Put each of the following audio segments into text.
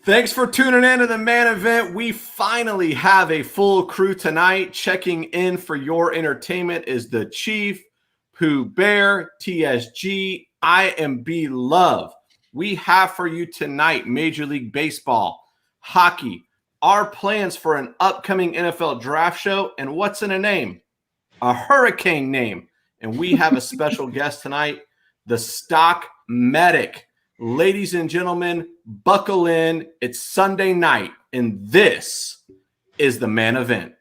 Thanks for tuning in to the Man Event. We finally have a full crew tonight. Checking in for your entertainment is the Chief, Pooh Bear, TSG, IMB Love. We have for you tonight Major League Baseball, hockey, our plans for an upcoming NFL draft show, and what's in a name? A hurricane name. And we have a special guest tonight, the Stock Medic. Ladies and gentlemen, buckle in. It's Sunday night, and this is the Man Event.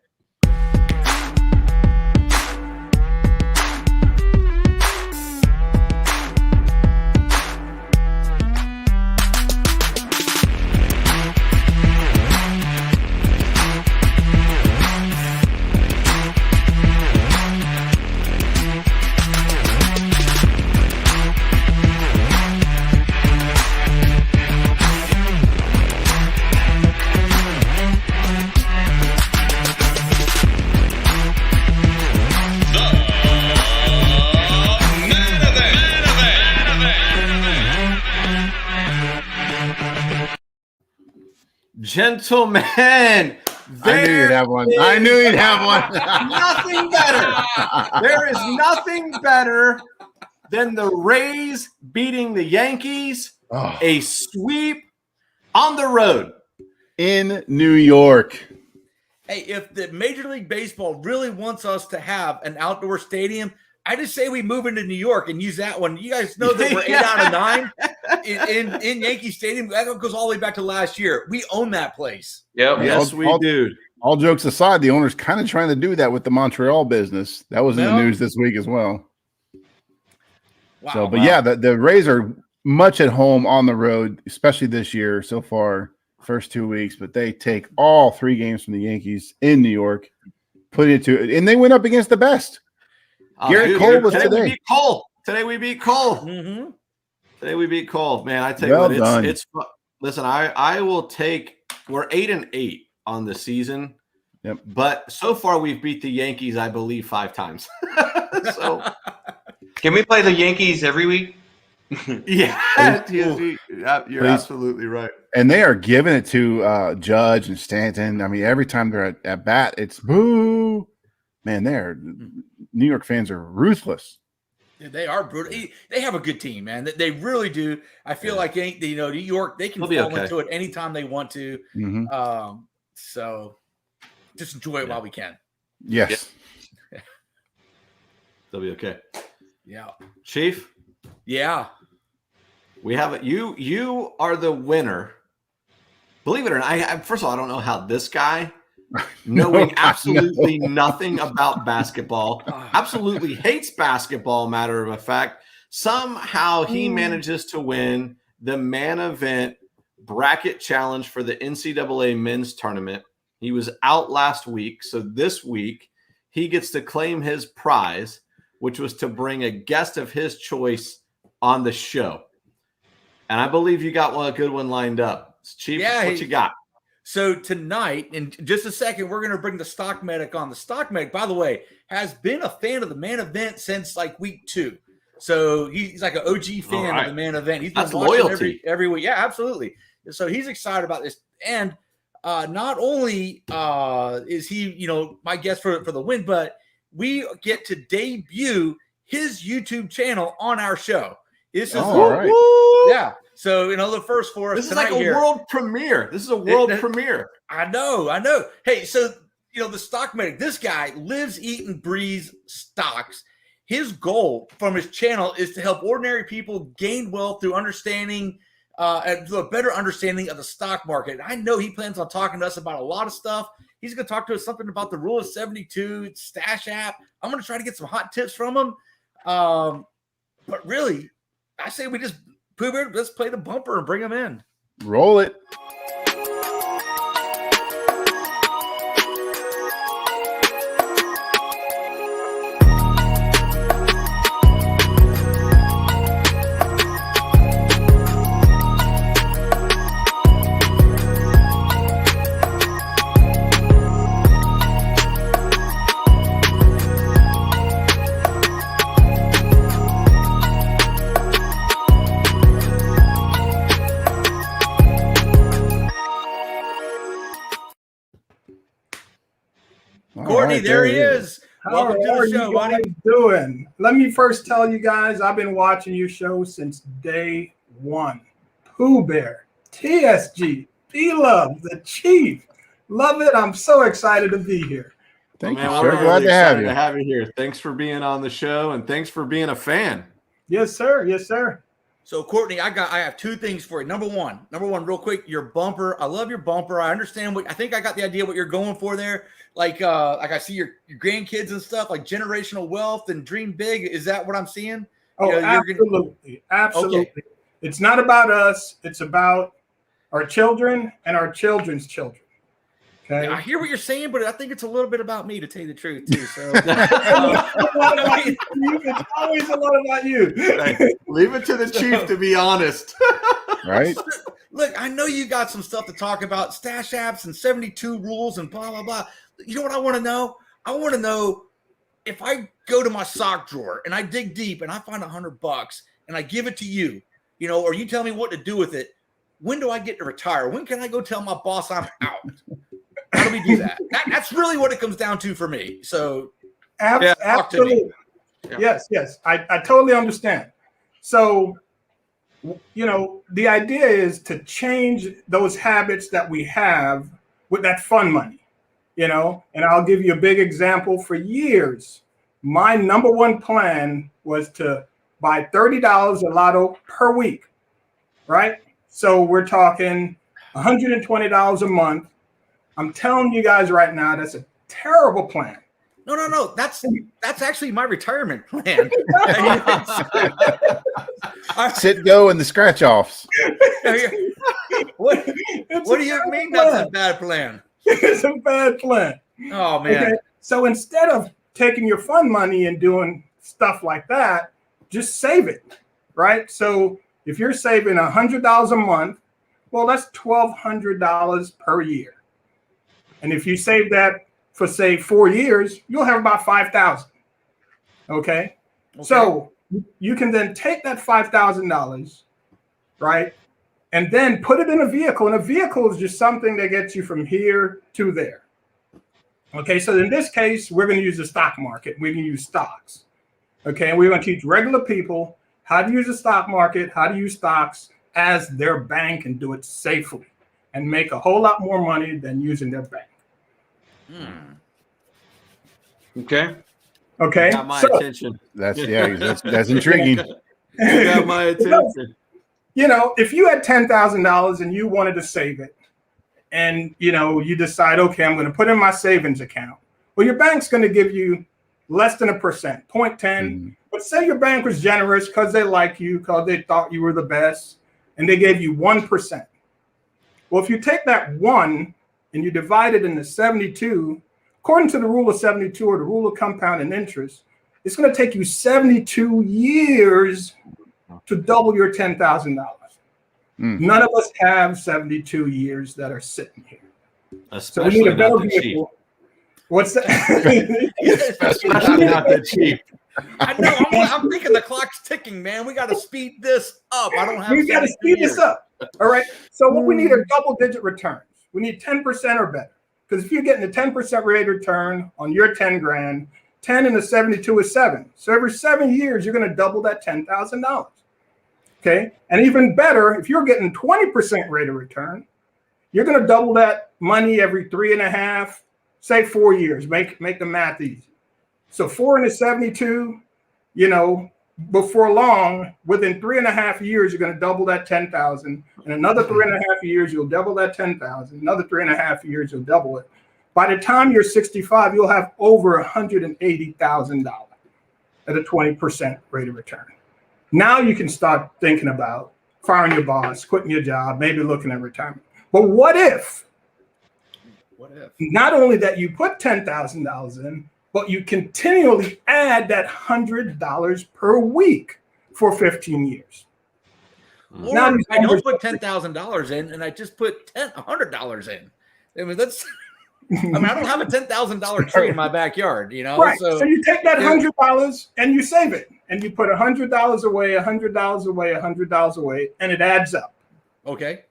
Gentlemen, I knew you'd have one. Nothing better. There is nothing better than the Rays beating the Yankees. A sweep on the road in New York. Hey, if the Major League Baseball really wants us to have an outdoor stadium, I just say we move into New York and use that one. You guys know that we're 8 out of 9 in Yankee Stadium. That goes all the way back to last year. We own that place. Yep. Yes, we do. All jokes aside, the owner's kind of trying to do that with the Montreal business. That was in the news this week as well. Wow. So, but yeah, the Rays are much at home on the road, especially this year so far, first 2 weeks. But they take all 3 games from the Yankees in New York, put it to, and they went up against the best. Garrett Cole was today. We beat Cole. Today we beat Cole. Mm-hmm. Today we beat Cole. Man, I tell you what, it's listen, I will take, we're 8-8 on the season. Yep. But so far we've beat the Yankees, I believe, 5 times. So can we play the Yankees every week? Yeah, you're absolutely right. And they are giving it to Judge and Stanton. I mean, every time they're at bat, it's boo. Man, New York fans are ruthless. Yeah, they are brutal. They have a good team, man. They really do. I feel like New York, they can fall into it anytime they want to. Mm-hmm. So just enjoy it while we can. Yes. Yeah. They'll be okay. Yeah. Chief? Yeah. We have it. You are the winner. Believe it or not, first of all, I don't know how this guy, knowing absolutely nothing about basketball, absolutely hates basketball, matter of fact, somehow he manages to win the Man Event bracket challenge for the NCAA men's tournament. He was out last week, so this week he gets to claim his prize, which was to bring a guest of his choice on the show. And I believe you got a good one lined up. Chief, what you got? So tonight, in just a second, we're going to bring the Stock Medic on. The Stock Medic, by the way, has been a fan of the Man Event since like week 2. So he's like an OG fan of the Man Event. He's been watching every week. Yeah, absolutely. So he's excited about this. And not only is he, my guest for the win, but we get to debut his YouTube channel on our show. This is yeah. So the first for us. This is like a world premiere. This is a world premiere. I know. Hey, so the Stock Medic. This guy lives, eats, and breathes stocks. His goal from his channel is to help ordinary people gain wealth through understanding, and through a better understanding of the stock market. And I know he plans on talking to us about a lot of stuff. He's going to talk to us something about the Rule of 72, Stash app. I'm going to try to get some hot tips from him. But really, I say we just let's play the bumper and bring him in. Roll it. Courtney, right, there he is. Welcome to the show, you guys buddy. doing? Let me first tell you guys, I've been watching your show since day one. Pooh Bear, TSG, B-Love, the Chief. Love it. I'm so excited to be here. Thank Man, you, we're sir. really Glad to have excited you. to have you here. Thanks for being on the show, and thanks for being a fan. Yes, sir. Yes, sir. So, Courtney, I have two things for you. Number one, real quick, your bumper. I love your bumper. I understand I think I got the idea what you're going for there. Like I see your grandkids and stuff, like generational wealth and dream big. Is that what I'm seeing? Oh, absolutely. Absolutely. Okay. It's not about us. It's about our children and our children's children. Okay. I hear what you're saying, but I think it's a little bit about me, to tell you the truth, too. So it's always a lot about you. Hey, leave it to the Chief to be honest. Right? Look, I know you got some stuff to talk about, stash apps and 72 rules and blah, blah, blah. You know what I want to know? I want to know if I go to my sock drawer and I dig deep and I find $100 and I give it to you, or you tell me what to do with it. When do I get to retire? When can I go tell my boss I'm out? How do we do that? That's really what it comes down to for me. So, absolutely. Yeah. Yes. I totally understand. So, the idea is to change those habits that we have with that fun money, and I'll give you a big example. For years, my number one plan was to buy $30 a lotto per week, right? So we're talking $120 a month. I'm telling you guys right now, that's a terrible plan. No. That's actually my retirement plan. Sit, go, and the scratch offs. What do you mean that's a bad plan? It's a bad plan. Oh, man. Okay. So instead of taking your fun money and doing stuff like that, just save it, right? So if you're saving $100 a month, well, that's $1,200 per year. And if you save that for, say, 4 years, you'll have about $5,000. Okay? So you can then take that $5,000, right, and then put it in a vehicle. And a vehicle is just something that gets you from here to there. Okay, so in this case, we're going to use the stock market. We're going to use stocks. Okay, and we're going to teach regular people how to use the stock market, how to use stocks as their bank and do it safely and make a whole lot more money than using their bank. Okay. Okay. Got my attention. That's intriguing. You got my attention. If you had $10,000 and you wanted to save it, and you decide, okay, I'm going to put in my savings account. Well, your bank's going to give you less than 1%, 0.10. Mm-hmm. But say your bank was generous because they like you, because they thought you were the best, and they gave you 1%. Well, if you take that 1 and you divide it into 72, according to the rule of 72 or the rule of compounding interest, it's going to take you 72 years to double your $10,000. None of us have 72 years that are sitting here. Especially so we need a better not the vehicle. Chief. What's that? Especially not the Chief. I know. I'm thinking the clock's ticking, man. We got to speed this up. I don't have. We got to speed this up. All right. So what we need are double-digit returns. We need 10% or better. Because if you're getting a 10% rate of return on your 10 grand, 10 into 72 is 7. So every 7 years, you're going to double that $10,000. Okay. And even better, if you're getting 20% rate of return, you're going to double that money every 3.5, say 4 years. Make the math easy. So 4 into 72, before long, within 3.5 years, you're going to double that 10,000. In another 3.5 years, you'll double that 10,000. Another 3.5 years, you'll double it. By the time you're 65, you'll have over $180,000 at a 20% rate of return. Now you can start thinking about firing your boss, quitting your job, maybe looking at retirement. But what if not only that you put $10,000 in, but you continually add that $100 per week for 15 years? Or now I don't put $10,000 in, and I just put $100 in. I mean, I don't have a $10,000 tree in my backyard, Right. So you take that $100 and you save it, and you put $100 away, $100 away, $100 away, and it adds up. Okay.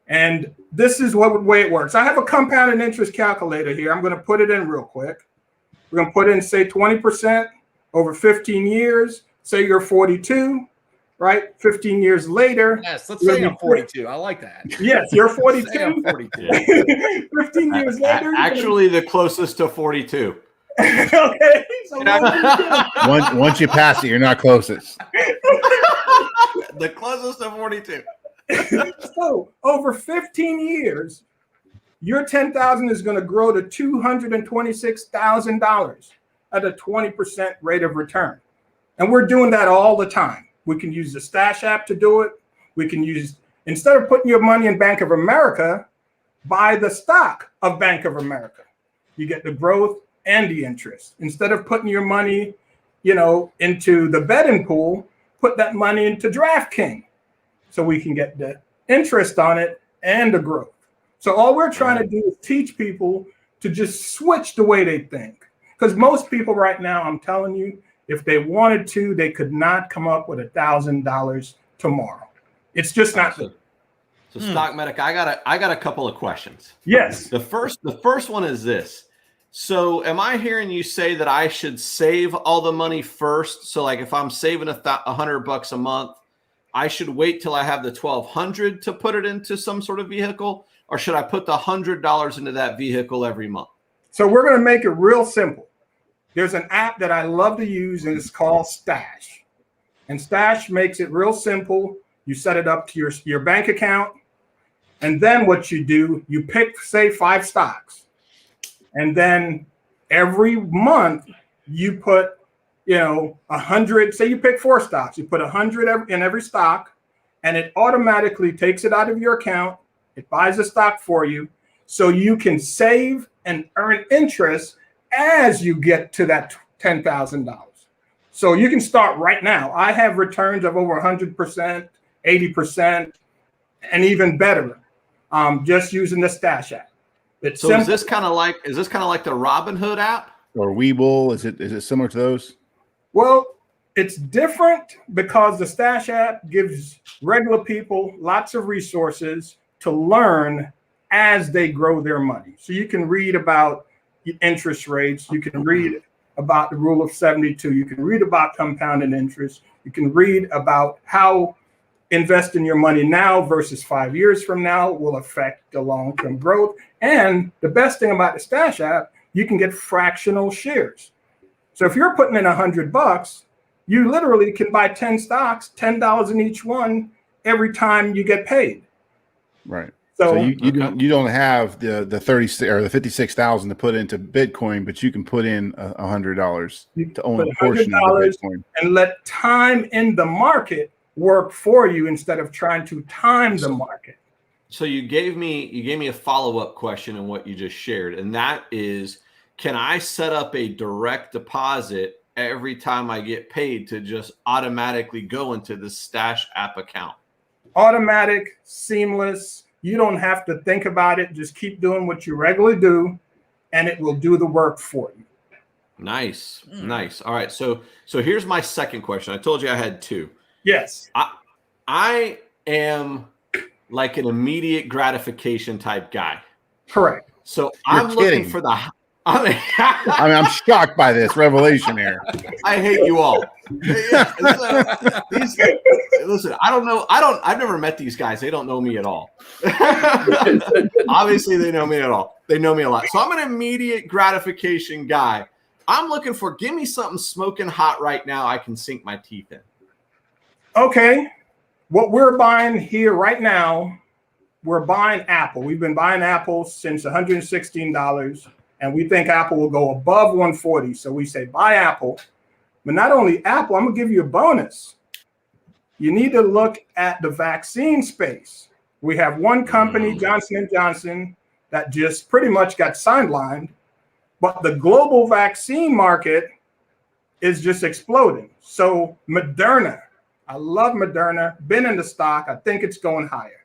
And this is what way it works. I have a compounded interest calculator here. I'm going to put it in real quick. We're going to put in, say, 20% over 15 years. Say you're 42, right? 15 years later. Yes, let's say I'm 42. I like that. Yes, you're 42. Say I'm 42. 15 years later. Actually, the closest to 42. Okay. So Once you pass it, you're not closest. The closest to 42. So over 15 years, your 10,000 is going to grow to $226,000 at a 20% rate of return. And we're doing that all the time. We can use the Stash app to do it. We can use, instead of putting your money in Bank of America, buy the stock of Bank of America. You get the growth and the interest. Instead of putting your money, into the betting pool, put that money into DraftKings so we can get the interest on it and the growth. So all we're trying to do is teach people to just switch the way they think. Because most people right now, I'm telling you, if they wanted to, they could not come up with $1,000 tomorrow. It's just not good. So Stock Medic, I got a couple of questions. Yes. The first one is this. So am I hearing you say that I should save all the money first? So like if I'm saving $100 a month, I should wait till I have the $1,200 to put it into some sort of vehicle, or should I put the $100 into that vehicle every month? So we're going to make it real simple. There's an app that I love to use, and it's called Stash. And Stash makes it real simple. You set it up to your bank account, and then what you do, you pick, say, 5 stocks. And then every month you put, 100, say you pick 4 stocks, you put 100 in every stock, and it automatically takes it out of your account. It buys the stock for you so you can save and earn interest as you get to that $10,000. So you can start right now. I have returns of over 100%, 80%, and even better, just using the Stash app. It's so simple. is this kind of like the Robinhood app or Webull? Is it similar to those? Well, it's different because the Stash app gives regular people lots of resources to learn as they grow their money. So you can read about interest rates. You can read about the rule of 72. You can read about compounded interest. You can read about how investing your money now versus 5 years from now will affect the long-term growth. And the best thing about the Stash app, you can get fractional shares. So if you're putting in $100, you literally can buy 10 stocks, $10 in each one every time you get paid. Right. So you don't have the 36 or the 56,000 to put into Bitcoin, but you can put in $100 to own a portion of the Bitcoin and let time in the market work for you instead of trying to time the market. So you gave me a follow-up question in what you just shared, and that is, can I set up a direct deposit every time I get paid to just automatically go into the Stash app account? Automatic, seamless. You don't have to think about it. Just keep doing what you regularly do, and it will do the work for you. Nice. Nice. All right. So here's my second question. I told you I had 2. Yes. I am like an immediate gratification type guy. Correct. So You're I'm kidding. looking for the I'm shocked by this revelation here. I hate you all. Listen, I don't know. I've never met these guys. They don't know me at all. Obviously, they know me at all. They know me a lot. So I'm an immediate gratification guy. I'm looking for, give me something smoking hot right now I can sink my teeth in. Okay. What we're buying here right now, we're buying Apple. We've been buying Apple since $116. And we think Apple will go above 140. So we say buy Apple. But not only Apple, I'm going to give you a bonus. You need to look at the vaccine space. We have one company, Johnson & Johnson, that just pretty much got sidelined. But the global vaccine market is just exploding. So Moderna, I love Moderna, been in the stock. I think it's going higher.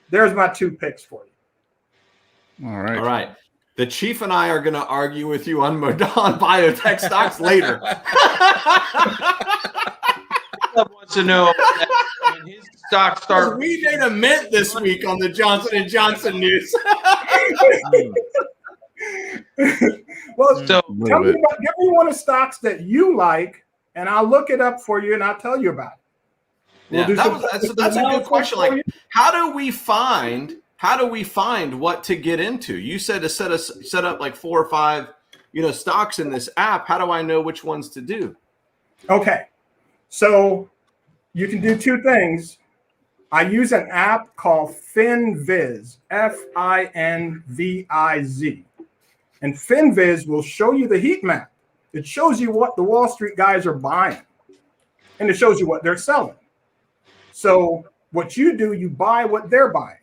There's my 2 picks for you. All right. All right. The Chief and I are going to argue with you on biotech stocks later. Wants to know his stock start. We made a mint this week on the Johnson & Johnson news. Well, So give me one of the stocks that you like, and I'll look it up for you, and I'll tell you about it. That's a good question. Like, how do we find what to get into? You said to set up like 4 or 5, stocks in this app. How do I know which ones to do? Okay, so you can do 2 things. I use an app called FinViz, FINVIZ. And FinViz will show you the heat map. It shows you what the Wall Street guys are buying, and it shows you what they're selling. So what you do, you buy what they're buying.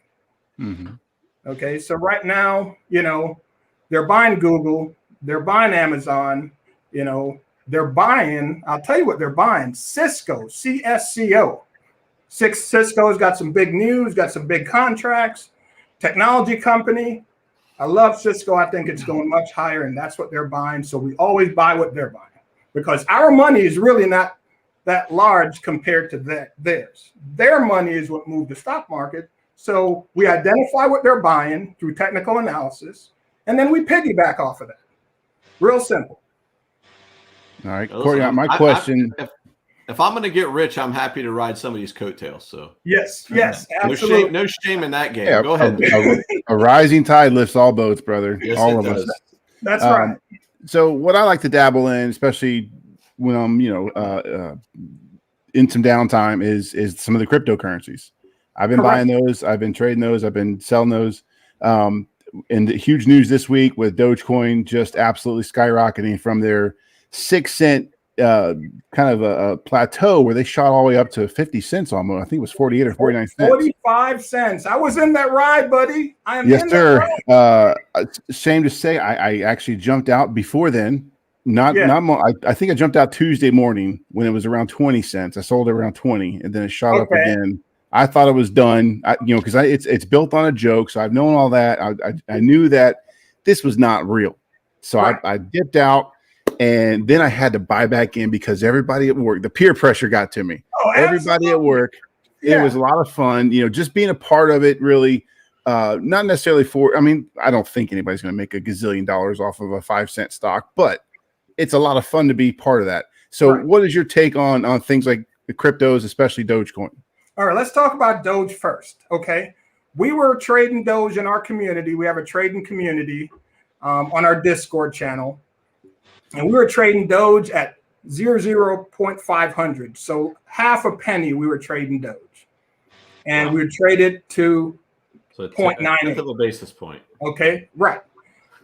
Mm-hmm. Okay, so right now, they're buying Google, they're buying Amazon, they're buying, I'll tell you what they're buying, Cisco, CSCO. Cisco's got some big news, got some big contracts, technology company. I love Cisco. I think it's going much higher, and that's what they're buying. So we always buy what they're buying because our money is really not that large compared to theirs. Their money is what moved the stock market. So we identify what they're buying through technical analysis, and then we piggyback off of that. Real simple. All right, Corey, my question. If I'm going to get rich, I'm happy to ride somebody's coattails. So yes, absolutely. No shame in that game. Yeah, Go ahead. A rising tide lifts all boats, brother. Yes, all of us. That's right. So what I like to dabble in, especially when I'm, in some downtime, is some of the cryptocurrencies. I've been buying those. I've been trading those. I've been selling those. And the huge news this week with Dogecoin just absolutely skyrocketing from their 6-cent kind of a plateau where they shot all the way up to 50 cents almost. I think it was 48 or 49 cents. 45 cents. I was in that ride, buddy. Yes, sir. Shame to say, I actually jumped out before then. I think I jumped out Tuesday morning when it was around 20 cents. I sold it around 20, and then it shot up again. I thought it was done, because it's built on a joke. So I've known all that. I knew that this was not real. So I dipped out. And then I had to buy back in because everybody at work, the peer pressure got to me. Oh, everybody at work. It was a lot of fun, just being a part of it really, not necessarily I don't think anybody's going to make $1 gazillion off of a 5-cent stock, but it's a lot of fun to be part of that. So what is your take on things like the cryptos, especially Dogecoin? All right, let's talk about Doge first. Okay. We were trading Doge in our community. We have a trading community on our Discord channel. And we were trading Doge at 0.500. So half a penny we were trading Doge. And we would trade it to 0.98. Of a basis point. Okay, right.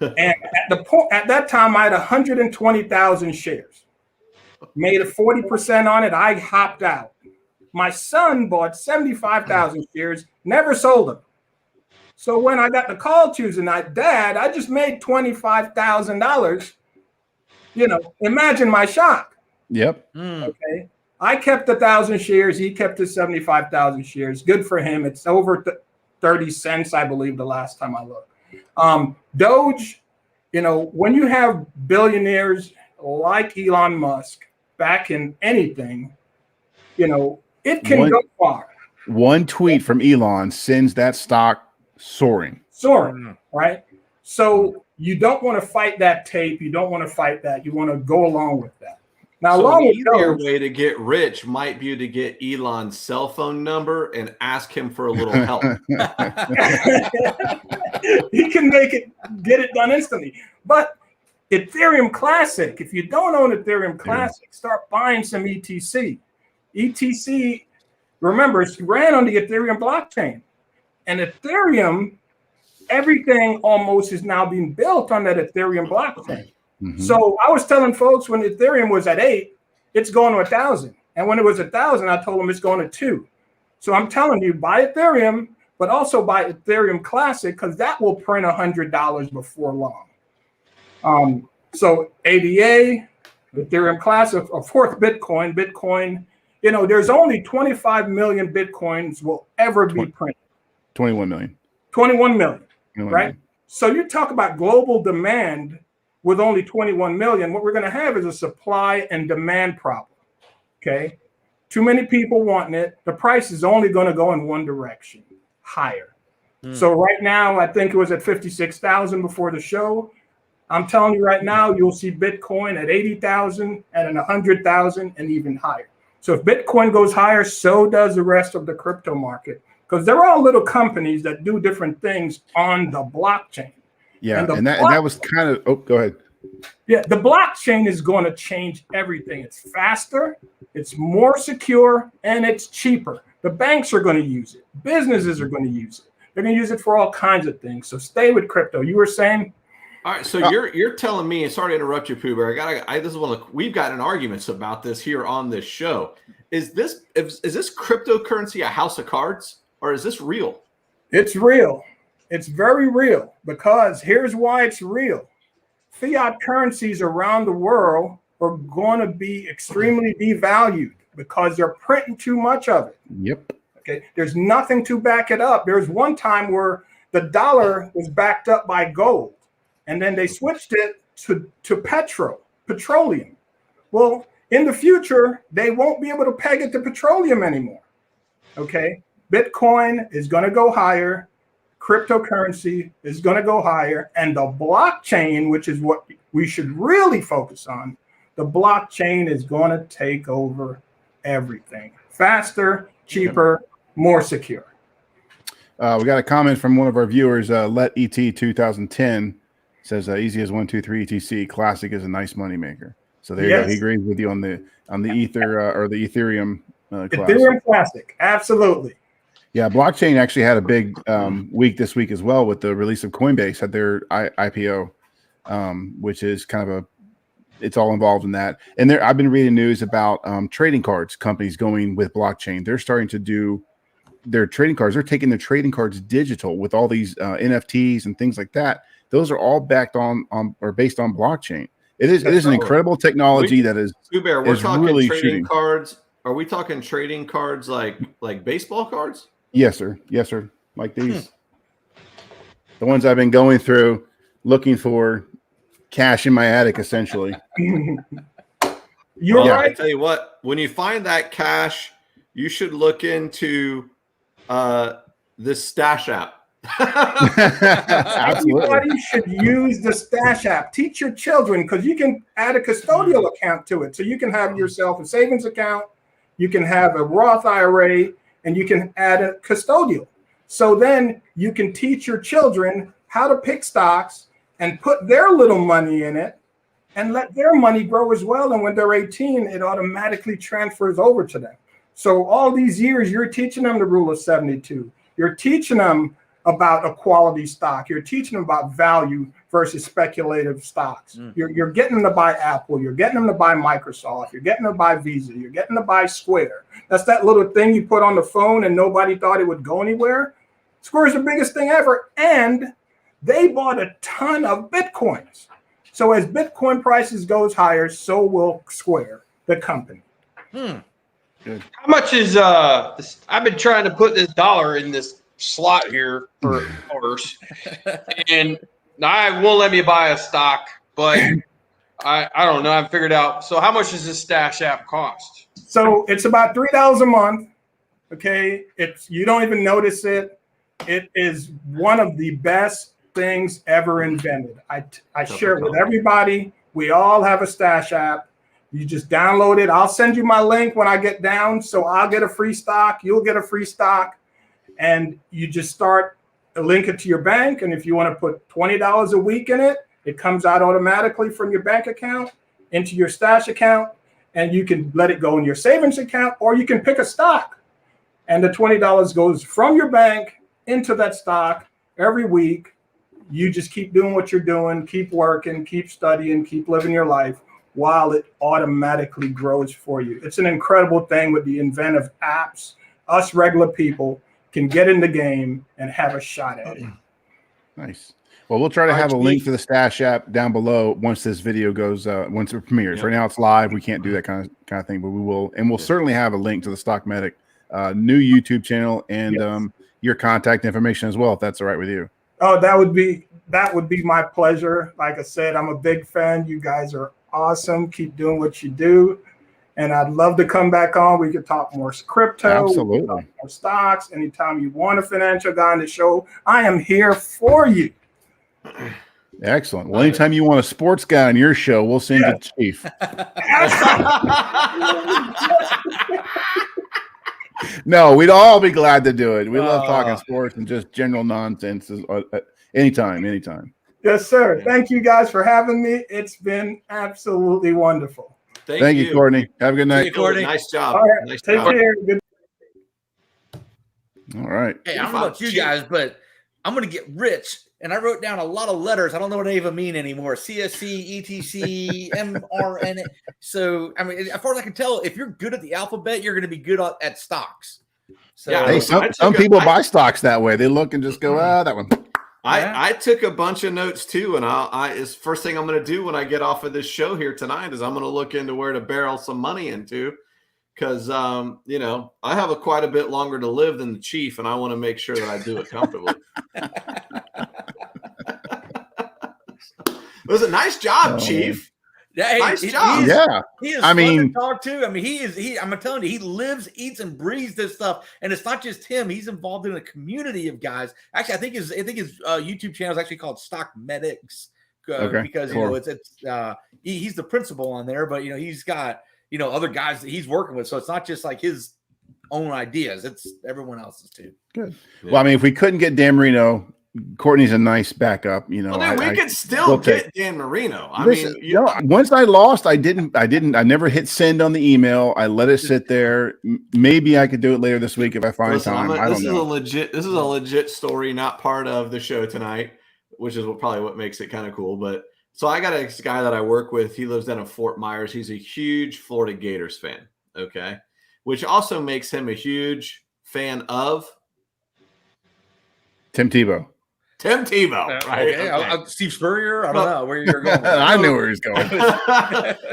And at that time, I had 120,000 shares. Made a 40% on it. I hopped out. My son bought 75,000 shares, never sold them. So when I got the call Tuesday night, Dad, I just made $25,000. Imagine my shock. Yep. Okay. I kept 1,000 shares. He kept his 75,000 shares. Good for him. It's over 30 cents, I believe, the last time I looked. Doge, when you have billionaires like Elon Musk back in anything, it can go far. One tweet from Elon sends that stock soaring, right? So you don't want to fight that tape. You don't want to fight that. You want to go along with that. Now, so an easier way to get rich might be to get Elon's cell phone number and ask him for a little help. He can get it done instantly. But Ethereum Classic, if you don't own Ethereum Classic, start buying some ETC. ETC, remember, it's ran on the Ethereum blockchain. And Ethereum, everything almost is now being built on that Ethereum blockchain. Mm-hmm. So I was telling folks when Ethereum was at 8, it's going to 1,000. And when it was 1,000, I told them it's going to 2. So I'm telling you, buy Ethereum, but also buy Ethereum Classic because that will print $100 before long. So ADA, Ethereum Classic, of course, Bitcoin, there's only 25 million Bitcoins will ever be printed. 21 million. 21 million, 21 right? million. So you talk about global demand with only 21 million. What we're going to have is a supply and demand problem, okay? too many people wanting it. The price is only going to go in one direction, higher. So right now, I think it was at 56,000 before the show. I'm telling you right now, you'll see Bitcoin at 80,000 and at 100,000 and even higher. So if Bitcoin goes higher, so does the rest of the crypto market, because they're all little companies that do different things on the blockchain. Yeah, and that was kind of. Oh, go ahead. Yeah, the blockchain is going to change everything. It's faster, it's more secure, and it's cheaper. The banks are going to use it. Businesses are going to use it. They're going to use it for all kinds of things. So stay with crypto. You were saying? All right, so you're telling me, and sorry to interrupt you, Pooh Bear. This is one of we've gotten arguments about this here on this show. Is this cryptocurrency a house of cards, or is this real? It's real. It's very real, because here's why it's real. Fiat currencies around the world are going to be extremely devalued because they're printing too much of it. Yep. Okay. There's nothing to back it up. There's one time where the dollar was backed up by gold, and then they switched it to petroleum. Well, in the future, they won't be able to peg it to petroleum anymore. Okay. Bitcoin is going to go higher. Cryptocurrency is going to go higher, and the blockchain, which is what we should really focus on, the blockchain is going to take over everything. Faster, cheaper, more secure. We got a comment from one of our viewers, Let ET 2010 says easy as 1, 2, 3 ETC. Classic is a nice moneymaker. So there you go. He agrees with you on the Ether or the Ethereum classic. Ethereum classic, absolutely. Yeah, blockchain actually had a big week this week as well with the release of Coinbase at their IPO, which is kind of it's all involved in that. And I've been reading news about trading cards companies going with blockchain. They're starting to do their trading cards. They're taking their trading cards digital with all these NFTs and things like that. Those are all backed on or based on blockchain. It is an incredible technology that is. Pooh Bear, we're talking really trading shooting. cards. Are we talking trading cards like baseball cards? Yes, sir. Yes, sir. Like these. The ones I've been going through looking for cash in my attic, essentially. You're right. I tell you what, when you find that cash, you should look into this Stash app. Everybody should use the Stash app. Teach your children, because you can add a custodial account to it. So you can have yourself a savings account, you can have a Roth IRA, and you can add a custodial. So then you can teach your children how to pick stocks and put their little money in it and let their money grow as well. And when they're 18, it automatically transfers over to them. So all these years, you're teaching them the rule of 72. You're teaching them about a quality stock. You're teaching them about value versus speculative stocks. You're getting them to buy Apple. You're getting them to buy Microsoft. You're getting them to buy Visa. You're getting them to buy Square. That's that little thing you put on the phone and nobody thought it would go anywhere. Square is the biggest thing ever. And they bought a ton of Bitcoins. So as Bitcoin prices goes higher, so will Square, the company. Good. How much is this? I've been trying to put this dollar in this slot here for hours, and I won't let me buy a stock, but I don't know. I've figured out. So how much does this Stash app cost? So it's about $3 a month. Okay. You don't even notice it. It is one of the best things ever invented. I share it with everybody. We all have a Stash app. You just download it. I'll send you my link when I get down. So I'll get a free stock. You'll get a free stock. And you just start link it to your bank. And if you want to put $20 a week in it, it comes out automatically from your bank account into your Stash account. And you can let it go in your savings account, or you can pick a stock. And the $20 goes from your bank into that stock every week. You just keep doing what you're doing, keep working, keep studying, keep living your life while it automatically grows for you. It's an incredible thing with the inventive apps. Us regular people can get in the game and have a shot at it. Nice. Well, we'll try to have a link to the Stash app down below once this video goes, once it premieres. Right now it's live. We can't do that kind of thing, but we will. And we'll certainly have a link to the Stock Medic new YouTube channel and your contact information as well, if that's all right with you. Oh, that would be my pleasure. Like I said, I'm a big fan. You guys are awesome. Keep doing what you do. And I'd love to come back on. We could talk more crypto, Absolutely. talk more stocks. Anytime you want a financial guy on the show, I am here for you. Excellent. Well, anytime you want a sports guy on your show, we'll send you Chief. No, we'd all be glad to do it. We love talking sports and just general nonsense. Anytime. Yes, sir. Thank you guys for having me. It's been absolutely wonderful. Thank you, Courtney. Have a good night. Courtney. Nice job. All right. Nice Take job. care. Good. All right. Hey, I don't know about you guys, but I'm going to get rich. And I wrote down a lot of letters. I don't know what they even mean anymore. CSC, ETC, MRN. So, I mean, as far as I can tell, if you're good at the alphabet, you're going to be good at stocks. So, Yeah, Hey, some people buy stocks that way. They look and just go, that one. I took a bunch of notes too, and it's first thing I'm going to do when I get off of this show here tonight is I'm going to look into where to barrel some money into, because you know, I have quite a bit longer to live than the Chief, and I want to make sure that I do it comfortably. It was a nice job, Chief. Yeah, Nice job. He is I mean, fun to talk to. I mean, I'm telling you, he lives, eats, and breathes this stuff. And it's not just him. He's involved in a community of guys. Actually, I think his YouTube channel is actually called Stock Medics because you know he's the principal on there, but you know he's got other guys that he's working with. So it's not just like his own ideas; it's everyone else's too. Good. Yeah. Well, I mean, if we couldn't get Dan Marino, Courtney's a nice backup, you know. Well, we could still get Dan Marino. Once I lost, I never hit send on the email. I let it sit there. Maybe I could do it later this week if I find time. This is a legit story, not part of the show tonight, which is probably what makes it kind of cool. But so I got a guy that I work with. He lives down in Fort Myers. He's a huge Florida Gators fan. Okay, which also makes him a huge fan of Tim Tebow. Tim Tebow, right? Okay. Steve Spurrier. I don't know where you're going. I knew where he was going.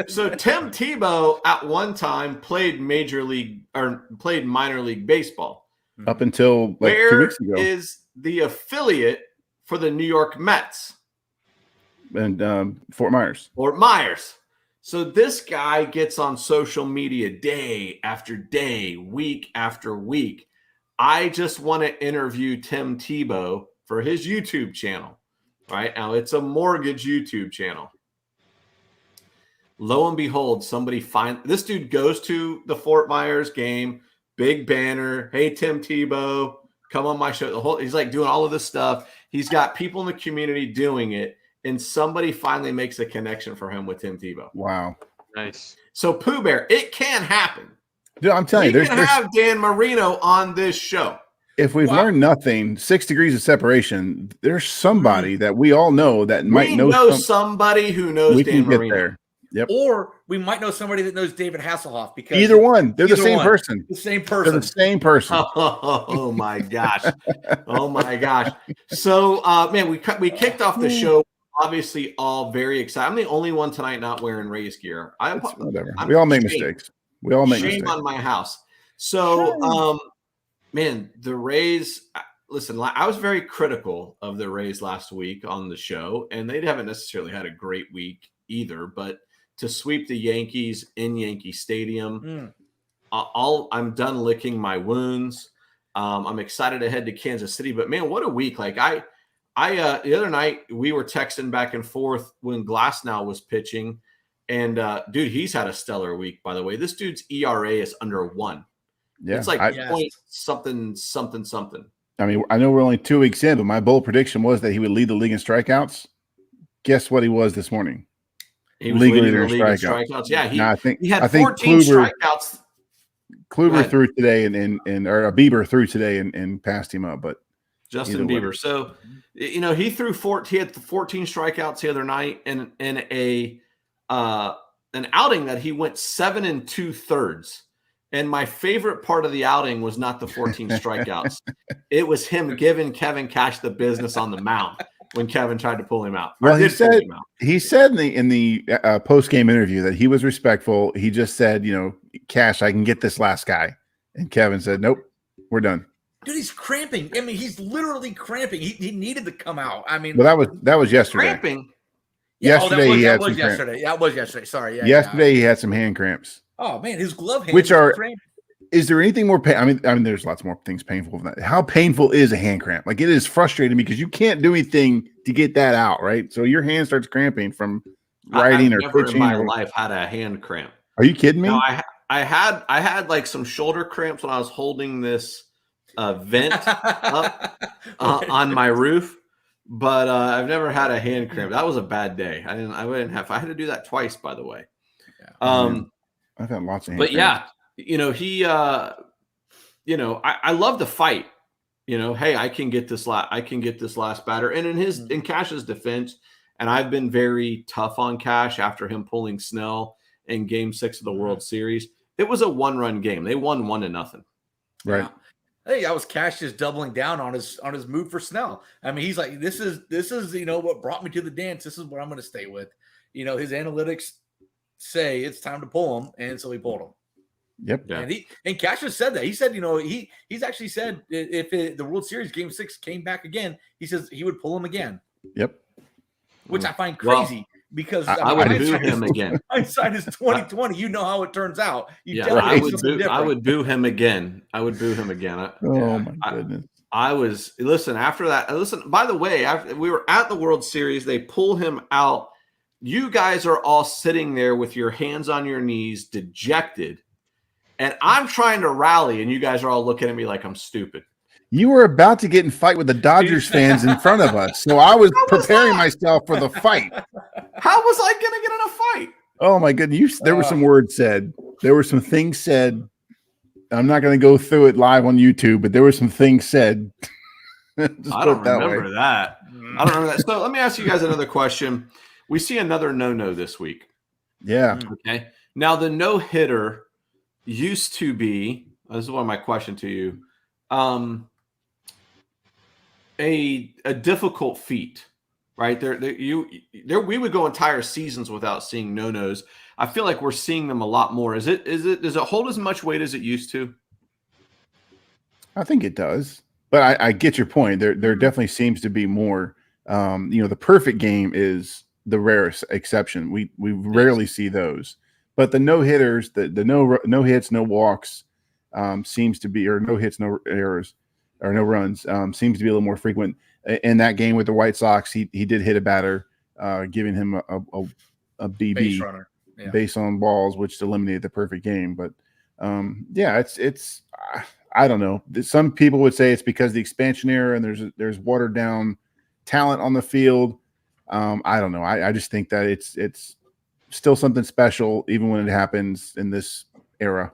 So Tim Tebow at one time played minor league baseball up until like 2 weeks ago. Where is the affiliate for the New York Mets? And Fort Myers. Fort Myers. So this guy gets on social media day after day, week after week. I just want to interview Tim Tebow for his YouTube channel. Right now, it's a mortgage YouTube channel. Lo and behold, this dude goes to the Fort Myers game, big banner. Hey, Tim Tebow, come on my show. He's like doing all of this stuff. He's got people in the community doing it, and somebody finally makes a connection for him with Tim Tebow. Wow, nice. So Pooh Bear, it can happen. Dude, I'm telling you, we can have Dan Marino on this show. If we've learned nothing, 6 degrees of separation, there's somebody that we all know that might know somebody who knows Dan Marino. There. Yep. Or we might know somebody that knows David Hasselhoff, because either one. They're the same person. The same person. They're the same person. Oh my gosh. Oh my gosh. So man, we kicked off the show. Obviously, all very excited. I'm the only one tonight not wearing Rays gear. Whatever. We all make mistakes. We all make mistakes. Shame on my house. So man, the Rays, listen, I was very critical of the Rays last week on the show, and they haven't necessarily had a great week either, but to sweep the Yankees in Yankee Stadium, I'm done licking my wounds. I'm excited to head to Kansas City, but man, what a week. Like the other night we were texting back and forth when Glasnow was pitching, and dude, he's had a stellar week, by the way. This dude's ERA is under 1. Yeah, it's like point something. I mean, I know we're only 2 weeks in, but my bold prediction was that he would lead the league in strikeouts. Guess what he was this morning? He was leading the league in strikeouts. Yeah, he had 14 strikeouts. Kluber threw today, or Bieber threw today and passed him up. But Justin Bieber. So he threw 14. He had 14 strikeouts the other night, and in an outing that he went 7 2/3. And my favorite part of the outing was not the 14 strikeouts. It was him giving Kevin Cash the business on the mound when Kevin tried to pull him out. Well, he said in the post-game interview that he was respectful. He just said, Cash, I can get this last guy. And Kevin said, nope, we're done. Dude, he's cramping. I mean, he's literally cramping. He needed to come out. I mean, well, that was yesterday. Cramping. Yesterday he had some yesterday. That was yesterday. Sorry. Yesterday he had some hand cramps. Oh man, his glove hands, Which are cramped. Is there anything more I mean, there's lots more things painful than that. How painful is a hand cramp? Like, it is frustrating because you can't do anything to get that out, right? So your hand starts cramping from writing I've or never pitching. in my life had a hand cramp. Are you kidding me? No, I had like some shoulder cramps when I was holding this vent up on my roof, but I've never had a hand cramp. That was a bad day. I had to do that twice, by the way. I've had lots of hand but cramps. yeah, he I love the fight. Hey, I can get this last batter. And in Cash's defense, and I've been very tough on Cash after him pulling Snell in Game 6 of the World Series. It was a 1-run game. They won 1-0. Right. Yeah. Hey, that was Cash just doubling down on his move for Snell. I mean, he's like, this is what brought me to the dance. This is what I'm going to stay with. His analytics say it's time to pull him, and so he pulled him. Yep. Yeah. And Cash has said that. He said, he's actually said if the World Series Game 6 came back again, he says he would pull him again. Yep. Which I find crazy because I would boo him again. Hindsight is 2020. You know how it turns out. I would boo him again. My goodness. After that, by the way, after we were at the World Series, they pull him out. You guys are all sitting there with your hands on your knees, dejected. And I'm trying to rally, and you guys are all looking at me like I'm stupid. You were about to get in fight with the Dodgers fans in front of us. So I was preparing myself for the fight. How was I going to get in a fight? Oh, my goodness. There were some words said. There were some things said. I'm not going to go through it live on YouTube, but there were some things said. I don't remember that. So let me ask you guys another question. We see another no-no this week. Yeah. Okay. Now, the no-hitter used to be, this is one of my questions to you, a difficult feat, right? We would go entire seasons without seeing no-nos. I feel like we're seeing them a lot more. Does it hold as much weight as it used to? I think it does, but I get your point. There definitely seems to be more. The perfect game is the rarest exception. We rarely see those, but the no hitters, the no hits, no walks, seems to be, or no hits, no errors, or no runs, seems to be a little more frequent. In that game with the White Sox, he did hit a batter, giving him a BB base runner, based on balls, which eliminated the perfect game. But it's I don't know. Some people would say it's because of the expansion era and there's watered down talent on the field. I don't know. I just think that it's still something special even when it happens in this era.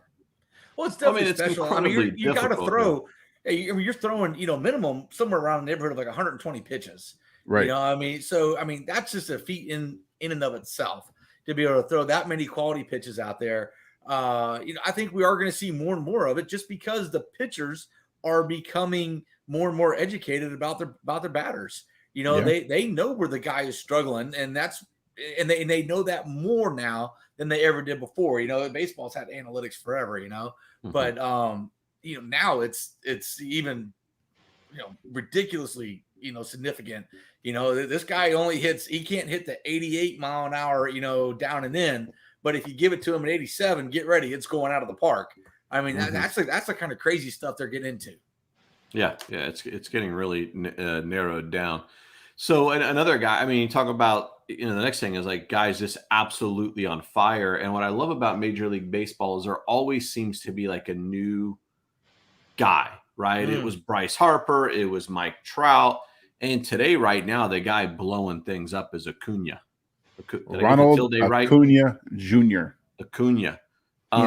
Well, it's definitely special. I mean, you got to throw. You're throwing, minimum somewhere around the neighborhood of like 120 pitches. Right. That's just a feat in and of itself to be able to throw that many quality pitches out there. I think we are going to see more and more of it just because the pitchers are becoming more and more educated about their batters. They know where the guy is struggling, and they know that more now than they ever did before. Baseball's had analytics forever, but now it's even ridiculously significant. This guy he can't hit the 88 mile an hour down and in, but if you give it to him at 87, get ready, it's going out of the park. I mean, that's the kind of crazy stuff they're getting into. Yeah, it's getting really narrowed down. So another guy, I mean, you talk about, the next thing is like guys just absolutely on fire. And what I love about Major League Baseball is there always seems to be like a new guy, right? It was Bryce Harper, it was Mike Trout, and today, right now, the guy blowing things up is Acuna. Ronald Acuna Jr. Acuna.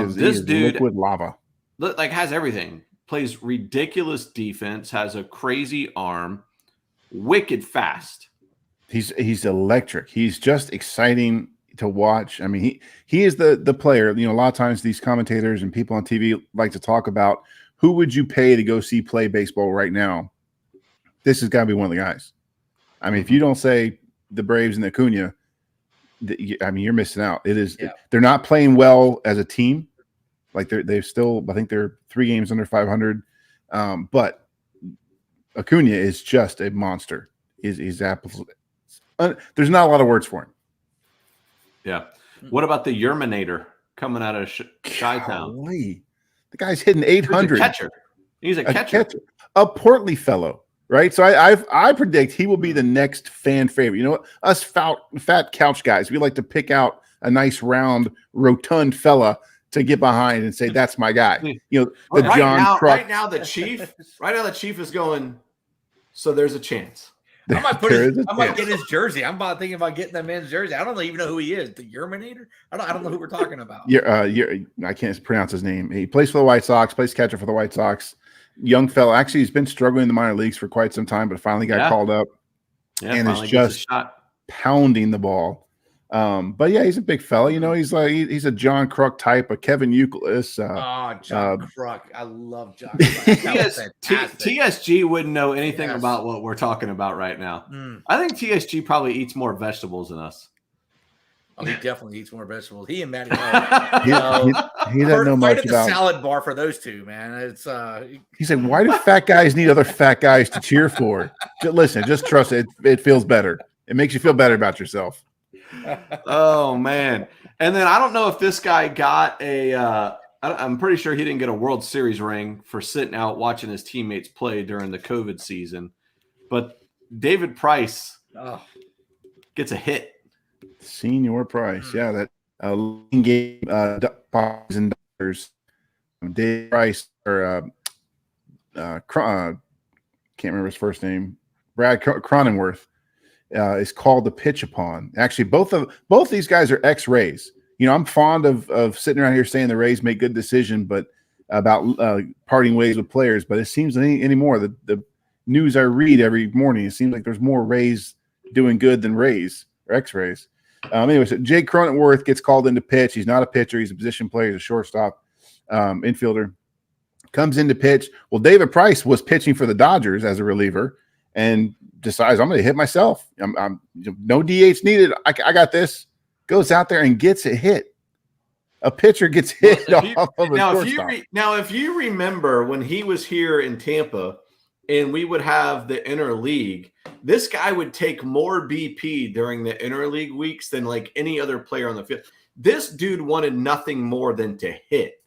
This dude, liquid lava, has everything. Plays ridiculous defense, has a crazy arm, wicked fast. He's electric. He's just exciting to watch. I mean, he is the player. A lot of times these commentators and people on TV like to talk about who would you pay to go see play baseball right now. This has got to be one of the guys. I mean, if you don't say the Braves and the Acuna, you're missing out. It is. Yeah. They're not playing well as a team. Like they've still, I think they're 3 games under 500. But Acuna is just a monster. He's absolutely. There's not a lot of words for him. Yeah. What about the Yerminator? coming out of Chi-Town. Golly. The guy's hitting He's a 800. catcher. He's a catcher. A portly fellow, right? So I predict he will be the next fan favorite. You know what? Us fat couch guys, we like to pick out a nice round rotund fella to get behind and say that's my guy. You know, the John Kruk. Right now the chief is going. So there's a chance. I might get his jersey. I'm thinking about getting that man's jersey. I don't even know who he is. The Yerminator? I don't know who we're talking about. I can't pronounce his name. He plays for the White Sox, plays catcher for the White Sox. Young fella. Actually, he's been struggling in the minor leagues for quite some time, but finally got called up and is just pounding the ball. But yeah, he's a big fella. You know, he's a John Kruk type, a Kevin Youkilis. John Kruk. I love John Kruk. TSG wouldn't know anything about what we're talking about right now. I think TSG probably eats more vegetables than us. Oh, he definitely eats more vegetables. He and Matty. He doesn't know much at the about salad bar for those two, man. It's He said, "Why do fat guys need other fat guys to cheer for?" Listen, just trust it. It feels better. It makes you feel better about yourself. Oh man! And then I don't know if this guy got I'm pretty sure he didn't get a World Series ring for sitting out watching his teammates play during the COVID season, but David Price gets a hit. Senior Price, yeah, that game Padres and Dodgers. Dave Price or can't remember his first name. Brad Cronenworth is called to pitch upon. Actually, both these guys are ex-Rays. You know, I'm fond of sitting around here saying the Rays make good decision, but about parting ways with players. But it seems anymore the news I read every morning, it seems like there's more Rays doing good than Rays or ex-Rays. Anyway, so Jake Cronenworth gets called into pitch. He's not a pitcher. He's a position player. He's a shortstop, infielder. Comes into pitch. Well, David Price was pitching for the Dodgers as a reliever and decides, I'm going to hit myself. I'm no DH needed. I got this. Goes out there and gets a hit. A pitcher gets hit off of a shortstop. If you remember when he was here in Tampa and we would have the interleague, this guy would take more BP during the interleague weeks than like any other player on the field. This dude wanted nothing more than to hit.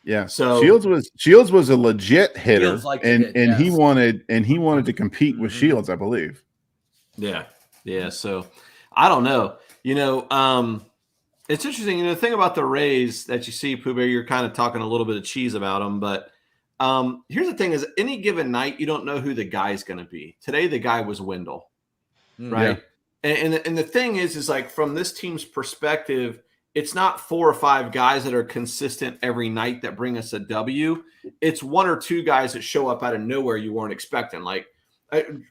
Yeah. So Shields was a legit hitter, he wanted to compete with Shields, I believe. Yeah. Yeah. So I don't know. You know, it's interesting. You know, the thing about the Rays that you see, Pooh Bear, you're kind of talking a little bit of cheese about them, but here's the thing: is any given night you don't know who the guy's going to be. Today, the guy was Wendell, right? Yeah. And the thing is like from this team's perspective, it's not 4 or 5 guys that are consistent every night that bring us a W. It's 1 or 2 guys that show up out of nowhere you weren't expecting. Like,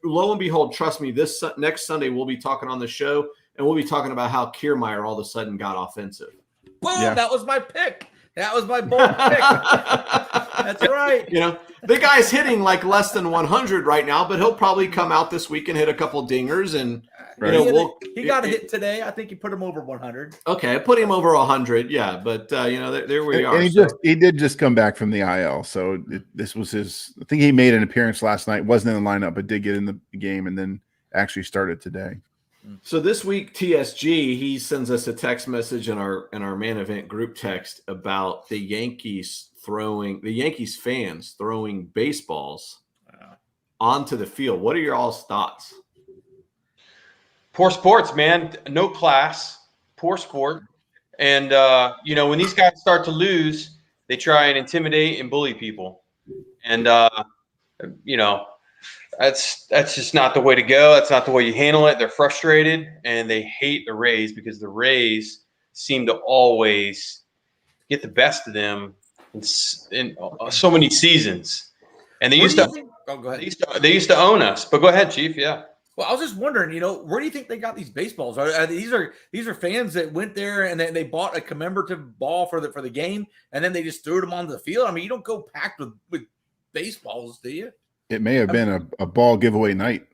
lo and behold, trust me, this next Sunday we'll be talking on the show, and we'll be talking about how Kiermaier all of a sudden got offensive. Boom! Yeah. That was my pick. That was my bold pick. That's right. You know, the guy's hitting like less than 100 right now, but he'll probably come out this week and hit a couple dingers. And right. You know, he got a hit today. I think you put him over 100. Okay, I put him over 100. Yeah, but you know, there we are. And he did just come back from the IL, so this was his. I think he made an appearance last night. Wasn't in the lineup, but did get in the game, and then actually started today. So this week, TSG, he sends us a text message in our main event group text about the Yankees fans throwing baseballs onto the field. What are your all's thoughts? Poor sports, man. No class. Poor sport. And you know, when these guys start to lose, they try and intimidate and bully people. And you know, that's just not the way to go. That's not the way you handle it. They're frustrated and they hate the Rays because the Rays seem to always get the best of them in so many seasons. And they used to own us. But go ahead, Chief. Yeah. Well, I was just wondering, you know, where do you think they got these baseballs? These are fans that went there and they bought a commemorative ball for the game, and then they just threw them onto the field. I mean, you don't go packed with baseballs, do you? It may have been a ball giveaway night.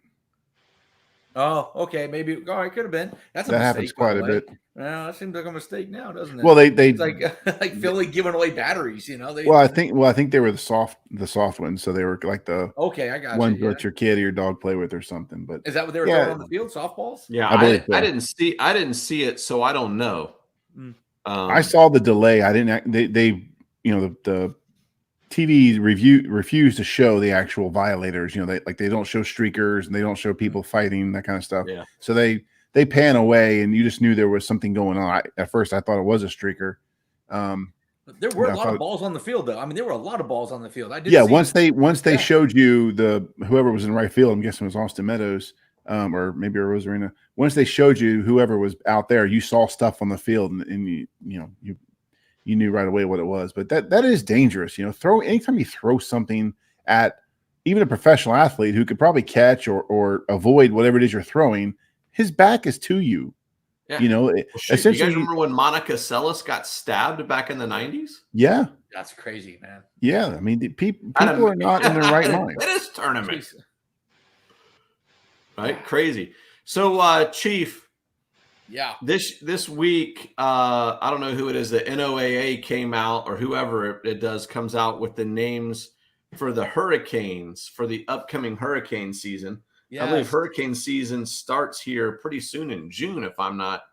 Oh, okay, maybe. Oh, it could have been. That happens quite a bit. Well, that seems like a mistake now, doesn't it? Well, they it's like Philly giving away batteries, you know. I think they were the soft ones, so they were like the I got ones that your kid or your dog play with or something. But is that what they were throwing on the field? Softballs? Yeah, I didn't see it, so I don't know. I saw the delay. I didn't. They the TV refused to show the actual violators. They don't show streakers and they don't show people fighting, that kind of stuff. Yeah. So they pan away, and you just knew there was something going on. At first, I thought it was a streaker. There were a lot of balls on the field, though. I mean, there were a lot of balls on the field. I did. Yeah, once they showed you whoever was in right field, I'm guessing it was Austin Meadows, or maybe Rose Arena. Once they showed you whoever was out there, you saw stuff on the field, and you knew right away what it was. But that is dangerous. Anytime you throw something at even a professional athlete who could probably catch or avoid whatever it is you're throwing, his back is to you. Yeah. Essentially, you guys remember when Monica Seles got stabbed back in the 90s? Yeah. That's crazy, man. Yeah. I mean, people are not in their right mind. It is tournament. Right? Crazy. So, Chief. Yeah. This week, I don't know who it is. The NOAA came out, or whoever it does comes out with the names for the hurricanes for the upcoming hurricane season. Yes. I believe hurricane season starts here pretty soon in June, if I'm not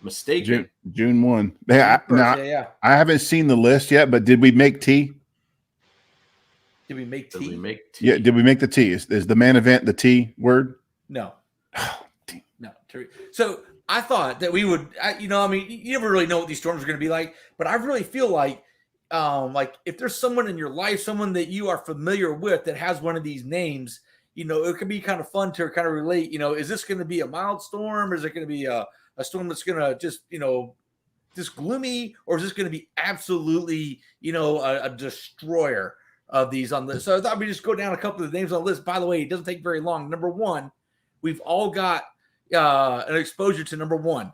mistaken. June 1. I haven't seen the list yet, but did we make T? Did we make T? Yeah, did we make the T? Is the main event the T word? No. No. So I thought that we would, you never really know what these storms are going to be like, but I really feel like if there's someone in your life, someone that you are familiar with that has one of these names, it could be kind of fun to kind of relate. Is this going to be a mild storm? Or is it going to be a storm that's going to just gloomy? Or is this going to be absolutely, a destroyer of these on this? So I thought we'd just go down a couple of the names on the list. By the way, it doesn't take very long. Number one, we've all got an exposure to number one.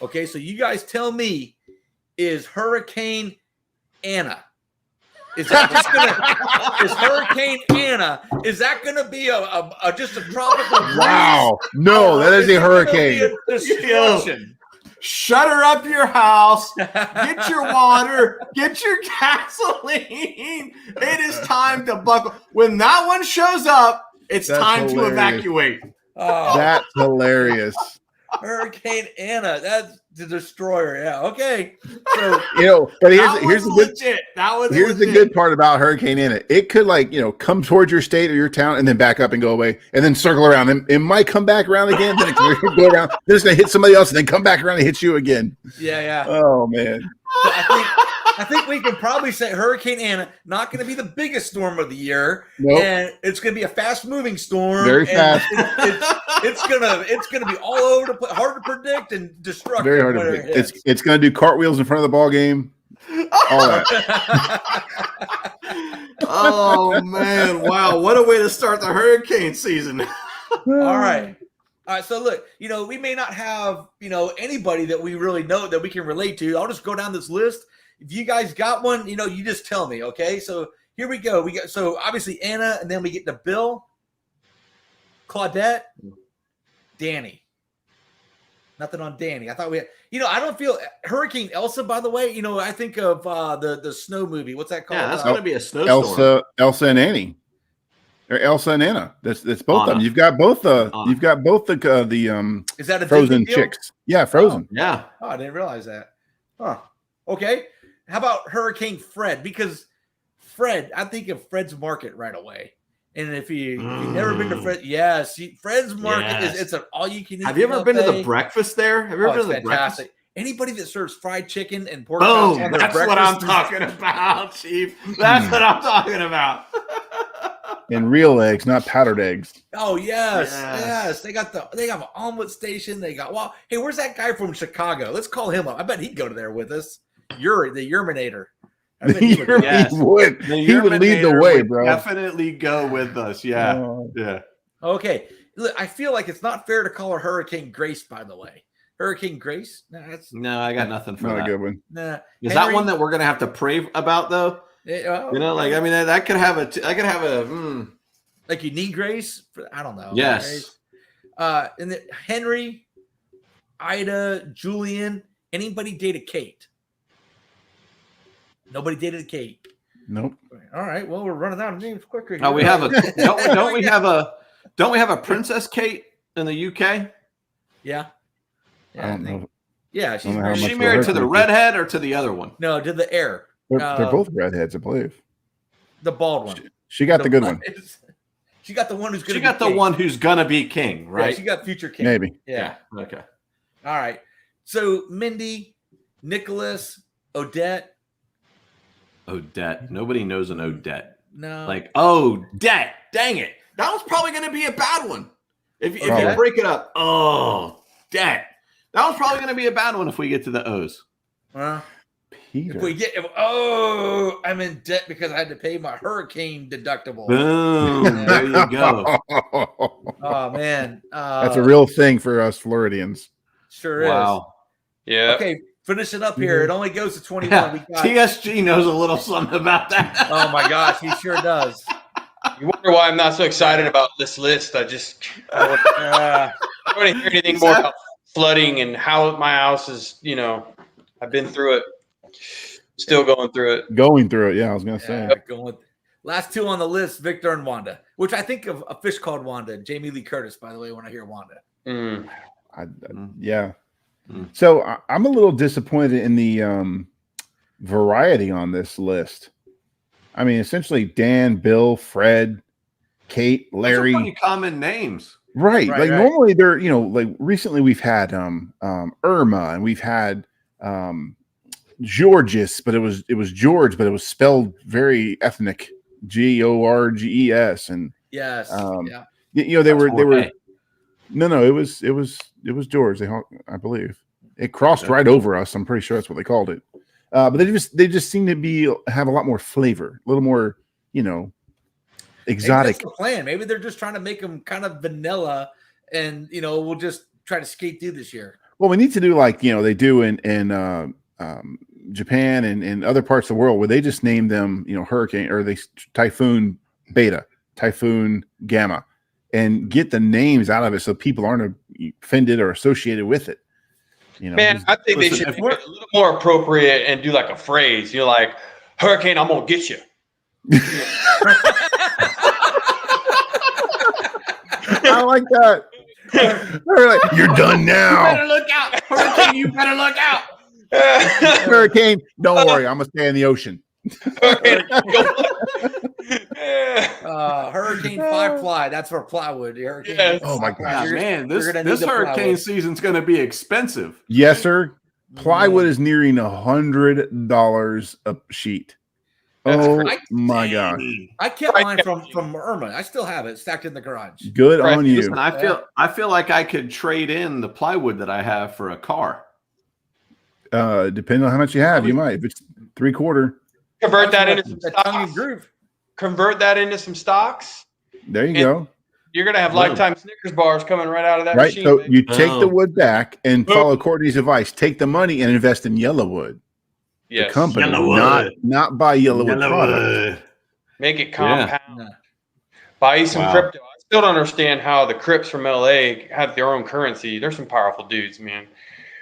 Okay, so you guys tell me, is Hurricane Anna? Is Hurricane Anna? Is that going to be just a tropical breeze? Wow! No, that is a hurricane. Destruction. Shut her up your house. Get your water. Get your gasoline. It is time to buckle. When that one shows up, it's time to evacuate. Oh, that's hilarious. Hurricane Anna, that's the destroyer. Yeah, okay. So but here's the good part about Hurricane Anna. It could come towards your state or your town and then back up and go away and then circle around. And it might come back around again. Then it can go around. Then it's gonna hit somebody else and then come back around and hit you again. Yeah. Oh man. So I think we can probably say Hurricane Anna not going to be the biggest storm of the year, and it's going to be a fast-moving storm. Very fast. It's gonna be all over the place, hard to predict and destructive. Very hard to predict. It's going to do cartwheels in front of the ball game. All that. Oh man! Wow, what a way to start the hurricane season. All right. So look, we may not have, anybody that we really know that we can relate to. I'll just go down this list. If you guys got one, you just tell me, okay? So here we go. So obviously Anna, and then we get to Bill, Claudette, Danny. Nothing on Danny. I thought we had, I don't feel Hurricane Elsa, by the way, I think of the snow movie. What's that called? Yeah, that's going to be a snowstorm. Elsa and Annie. Or Elsa and Anna. That's both of them. You've got both the is that a Frozen chicks? Yeah, Frozen. Oh, yeah. Oh, I didn't realize that. Huh. Okay. How about Hurricane Fred? Because Fred, I think of Fred's Market right away. And if you've never been to Fred, Fred's Market it's an all-you-can-eat. Have you ever been to the breakfast there? Have you ever been to the breakfast? Anybody that serves fried chicken and pork chops, that's what I'm talking about, Chief. That's what I'm talking about. And real eggs, not powdered eggs. Oh yes. They have an omelet station. They got hey, where's that guy from Chicago? Let's call him up. I bet he'd go there with us. You're the Yerminator. I bet he would. He would lead the way, bro. Definitely go with us. Yeah. Yeah. Okay. Look, I feel like it's not fair to call her Hurricane Grace, by the way. Hurricane Grace? No, I got nothing for that. Not a good one. Nah. Is that one that we're gonna have to pray about though? That could have a like you need grace. I don't know. Yes. And then Henry, Ida, Julian. Anybody dated Kate? Nobody dated Kate. Nope. All right. Well, we're running out of names quicker here. Oh, we have don't we have a Princess Kate in the UK? Yeah. I don't know. Yeah, I she's don't know how Is much she of a married to the Hercules. redhead or to the other one? no to the heir, They're both redheads, I believe. the bald one. She got the good one. She got the one who's going She to got the one who's gonna be king, Yeah, right? she got future king. Maybe. Yeah. Okay. All right. So Mindy, Nicholas, Odette. Odette. Nobody knows an Odette. No. Like, Odette. Dang it. That was probably going to be a bad one. If you break it up. Oh, Debt. That was probably going to be a bad one if we get to the O's. Peter. If we get, I'm in debt because I had to pay my hurricane deductible. Boom. There you go. Oh, man. That's a real thing for us Floridians. Sure is. Wow. Yeah. Okay, finishing up here. It only goes to 21. Yeah. We got, TSG knows a little something about that. oh, my gosh. He sure does. You wonder why I'm not so excited about this list. I don't want to hear anything more about flooding and how my house is, I've been through it. Still going through it. Going through it, yeah, I was going to say. Going with last two on the list, Victor and Wanda, which I think of a fish called Wanda. Jamie Lee Curtis, by the way, when I hear Wanda. Yeah. So I'm a little disappointed in the variety on this list. I mean, essentially Dan, Bill, Fred, Kate, Larry. Those are pretty common names. Right. Normally they're, like recently we've had Irma and we've had Georges, but it was George, but it was spelled very ethnic, Gorges, and yes, they were no, it was George. I believe it crossed right over us. I'm pretty sure that's what they called it. But they just seem to have a lot more flavor, a little more, exotic. Maybe that's the plan. Maybe they're just trying to make them kind of vanilla, and we'll just try to skate through this year. Well, we need to do like they do in Japan and other parts of the world where they just name them, hurricane or typhoon beta, typhoon gamma, and get the names out of it so people aren't offended or associated with it. Man, I think they should make it a little more appropriate and do like a phrase. Like, hurricane, I'm gonna get you. I like that. You're done now. You better look out. Hurricane, you better look out. Hurricane, don't worry. I'm going to stay in the ocean. Hurricane 5-ply. That's for plywood. Hurricane. Yes. Oh, my God. Man, this hurricane season's going to be expensive. Yes, sir. Plywood is nearing $100 a sheet. My God. I kept mine from Irma. I still have it stacked in the garage. Good on you. Listen, I feel like I could trade in the plywood that I have for a car. Depending on how much you have, you might. If it's 3/4. Convert that into some stocks. Groove. Convert that into some stocks. There you go. You're gonna have lifetime Snickers bars coming right out of that machine. So you take the wood back and follow Courtney's advice. Take the money and invest in Yellowwood. Yes. The company, Yellowwood. not buy Yellowwood product. Make it compound. Buy you some crypto. I still don't understand how the Crips from LA have their own currency. They're some powerful dudes, man.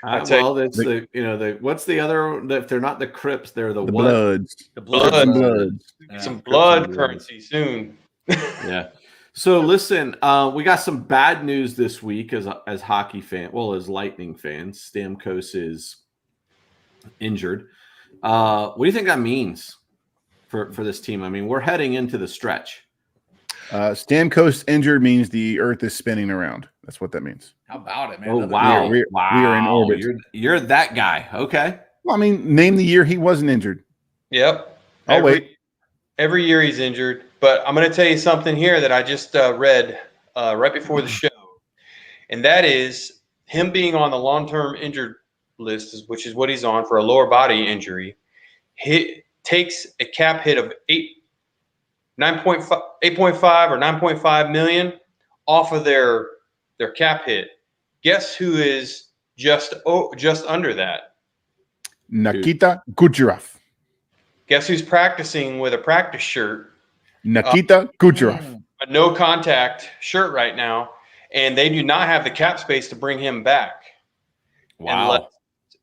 That's what's the other? If they're not the Crips, they're the what? Bloods. The Bloods. Some blood currency soon. Yeah. So listen, we got some bad news this week as hockey fan. Well, as Lightning fans, Stamkos is injured. What do you think that means for this team? I mean, we're heading into the stretch. Stamkos injured means the Earth is spinning around. That's what that means. How about it, man? Oh, wow. We are in orbit. You're that guy. Okay. Well, I mean, name the year he wasn't injured. Yep. Wait. Every year he's injured. But I'm going to tell you something here that I just read right before the show. And that is him being on the long-term injured list, which is what he's on for a lower body injury. He takes a cap hit of 8.5 or 9.5 million off of their cap hit. Guess who is just under that? Nikita Kucherov. Guess who's practicing with a practice shirt? Nikita Kucherov. A no contact shirt right now, and they do not have the cap space to bring him back. Wow.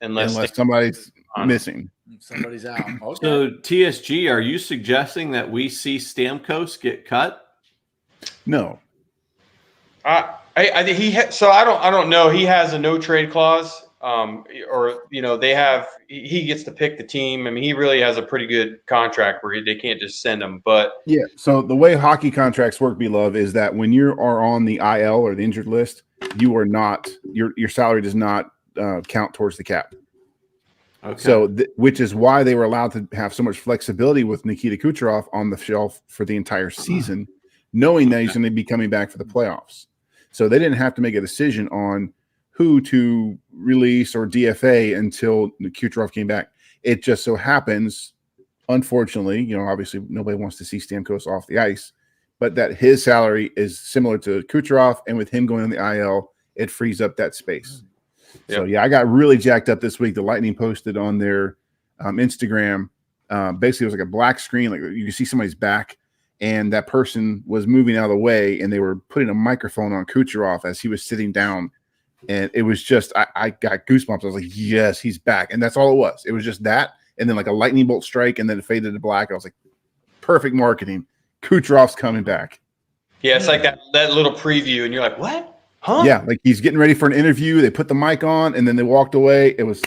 Unless somebody's missing. Somebody's out. Okay. So TSG, are you suggesting that we see Stamkos get cut? No. I don't know. He has a no trade clause. or he gets to pick the team. I mean, he really has a pretty good contract where they can't just send him. But yeah, so the way hockey contracts work, Beloved, is that when you are on the IL or the injured list, you are not your salary does not count towards the cap. Okay. So, which is why they were allowed to have so much flexibility with Nikita Kucherov on the shelf for the entire season, knowing that he's going to be coming back for the playoffs. So they didn't have to make a decision on who to release or DFA until Kucherov came back. It just so happens, unfortunately, obviously nobody wants to see Stamkos off the ice, but that his salary is similar to Kucherov, and with him going on the IL, it frees up that space. Yep. So, yeah, I got really jacked up this week. The Lightning posted on their Instagram. Basically, it was like a black screen. Like you can see somebody's back, and that person was moving out of the way, and they were putting a microphone on Kucherov as he was sitting down. And it was just I got goosebumps. I was like, yes, he's back. And that's all it was. It was just that. And then like a lightning bolt strike, and then it faded to black. I was like, perfect marketing. Kucherov's coming back. Yeah, it's like that little preview, and you're like, what? Huh? Yeah, like he's getting ready for an interview. They put the mic on, and then they walked away. It was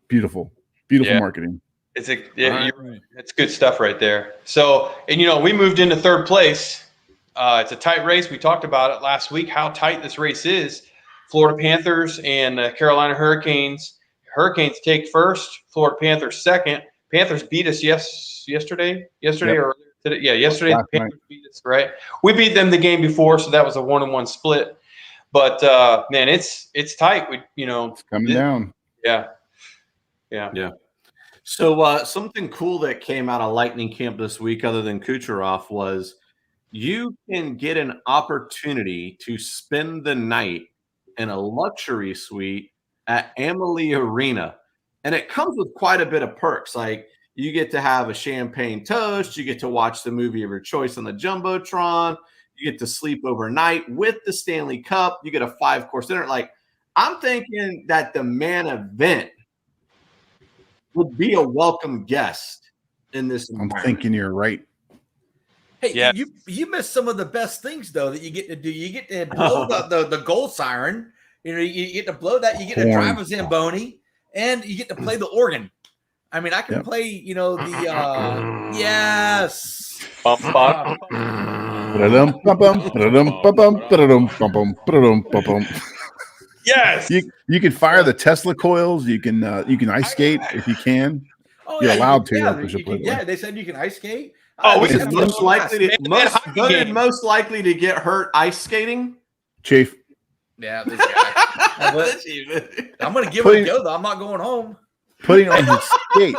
beautiful, beautiful marketing. You're right. It's good stuff right there. So, and we moved into third place. It's a tight race. We talked about it last week, how tight this race is. Florida Panthers and Carolina Hurricanes. Hurricanes take first. Florida Panthers second. Panthers beat us yesterday or today. Yeah, yesterday the Panthers beat us. Right, we beat them the game before, so that was a 1-1 split. But man, it's tight. It's coming down. Yeah. So something cool that came out of Lightning camp this week, other than Kucherov, was you can get an opportunity to spend the night in a luxury suite at Amalie Arena, and it comes with quite a bit of perks. Like you get to have a champagne toast, you get to watch the movie of your choice on the Jumbotron. You get to sleep overnight with the Stanley Cup. You get a 5-course dinner. Like, I'm thinking that the main event would be a welcome guest in this environment. I'm thinking you're right. Hey, yeah. You missed some of the best things though that you get to do. You get to blow the goal siren. You get to blow that. You get to drive a Zamboni, and you get to play the organ. I mean, I can play. The yes. Yes. You can fire the Tesla coils. You can ice skate if you can. Oh, You're allowed to. They said you can ice skate. Is most likely to get hurt ice skating. Chief. Yeah, this guy. I'm going to give it a go though. I'm not going home. Putting on his skate.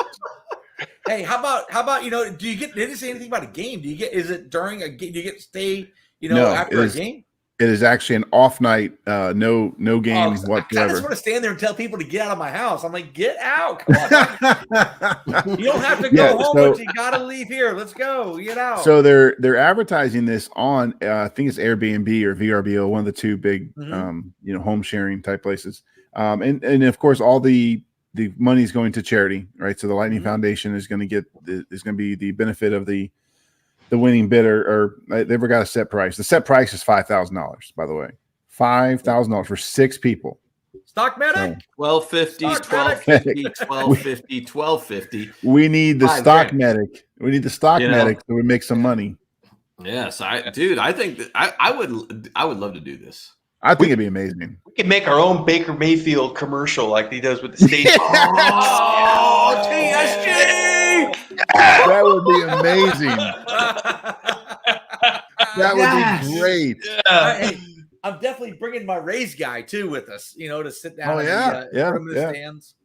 Hey, how about do you get? They didn't say anything about a game. Do you get? Is it during a game? Do you get to stay? After a game? It is actually an off night. No game whatsoever. I just want to stand there and tell people to get out of my house. I'm like, get out! Come on. You don't have to go home, but you got to leave here. Let's go. Get out. So they're advertising this on. I think it's Airbnb or VRBO, one of the two big, home sharing type places. And of course, all the money is going to charity, right? So the Lightning Foundation is going to be the benefit of the winning bidder, or they've got a set price. The set price is $5,000, by the way. $5,000 for 6 people. Stock medic? $12.50. We need the stock medic. We need the stock medic so we make some money. Yes, I think that I would love to do this. I think it'd be amazing. We could make our own Baker Mayfield commercial like he does with the state. Oh, TSG! That would be amazing. That would be great. Yeah. Hey, I'm definitely bringing my Rays guy too with us. To sit down. In the stands.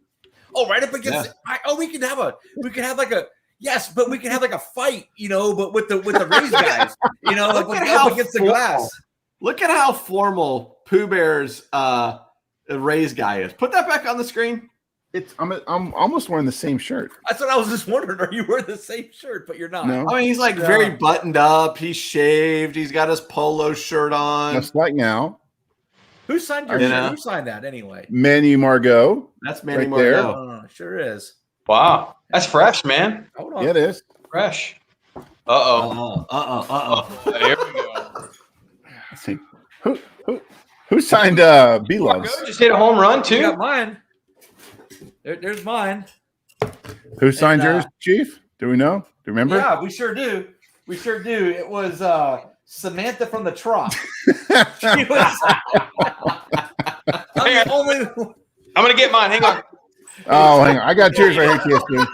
Oh, right up against. We can have like a fight. But with the Rays guys. Up against the glass. Look at how formal Pooh Bear's Rays guy is. Put that back on the screen. I'm almost wearing the same shirt. That's what I was just wondering. Are you wearing the same shirt? But you're not. No. I mean, he's like very buttoned up. He's shaved. He's got his polo shirt on. Just like now. Who signed your shirt? Who signed that anyway? Manny Margot. That's Manny Margot. Oh, sure is. Wow, that's fresh, man. Hold on. Yeah, it is fresh. Here we go. Let's see. Who signed B-Love? Just hit a home run too. You got mine. There's mine. Who signed yours, Chief? Do we know? Do you remember? Yeah, we sure do. We sure do. It was Samantha from the Trop. She was. I'm the only. I'm gonna get mine. Hang on. Oh, hang on. I got yours right here, TSP.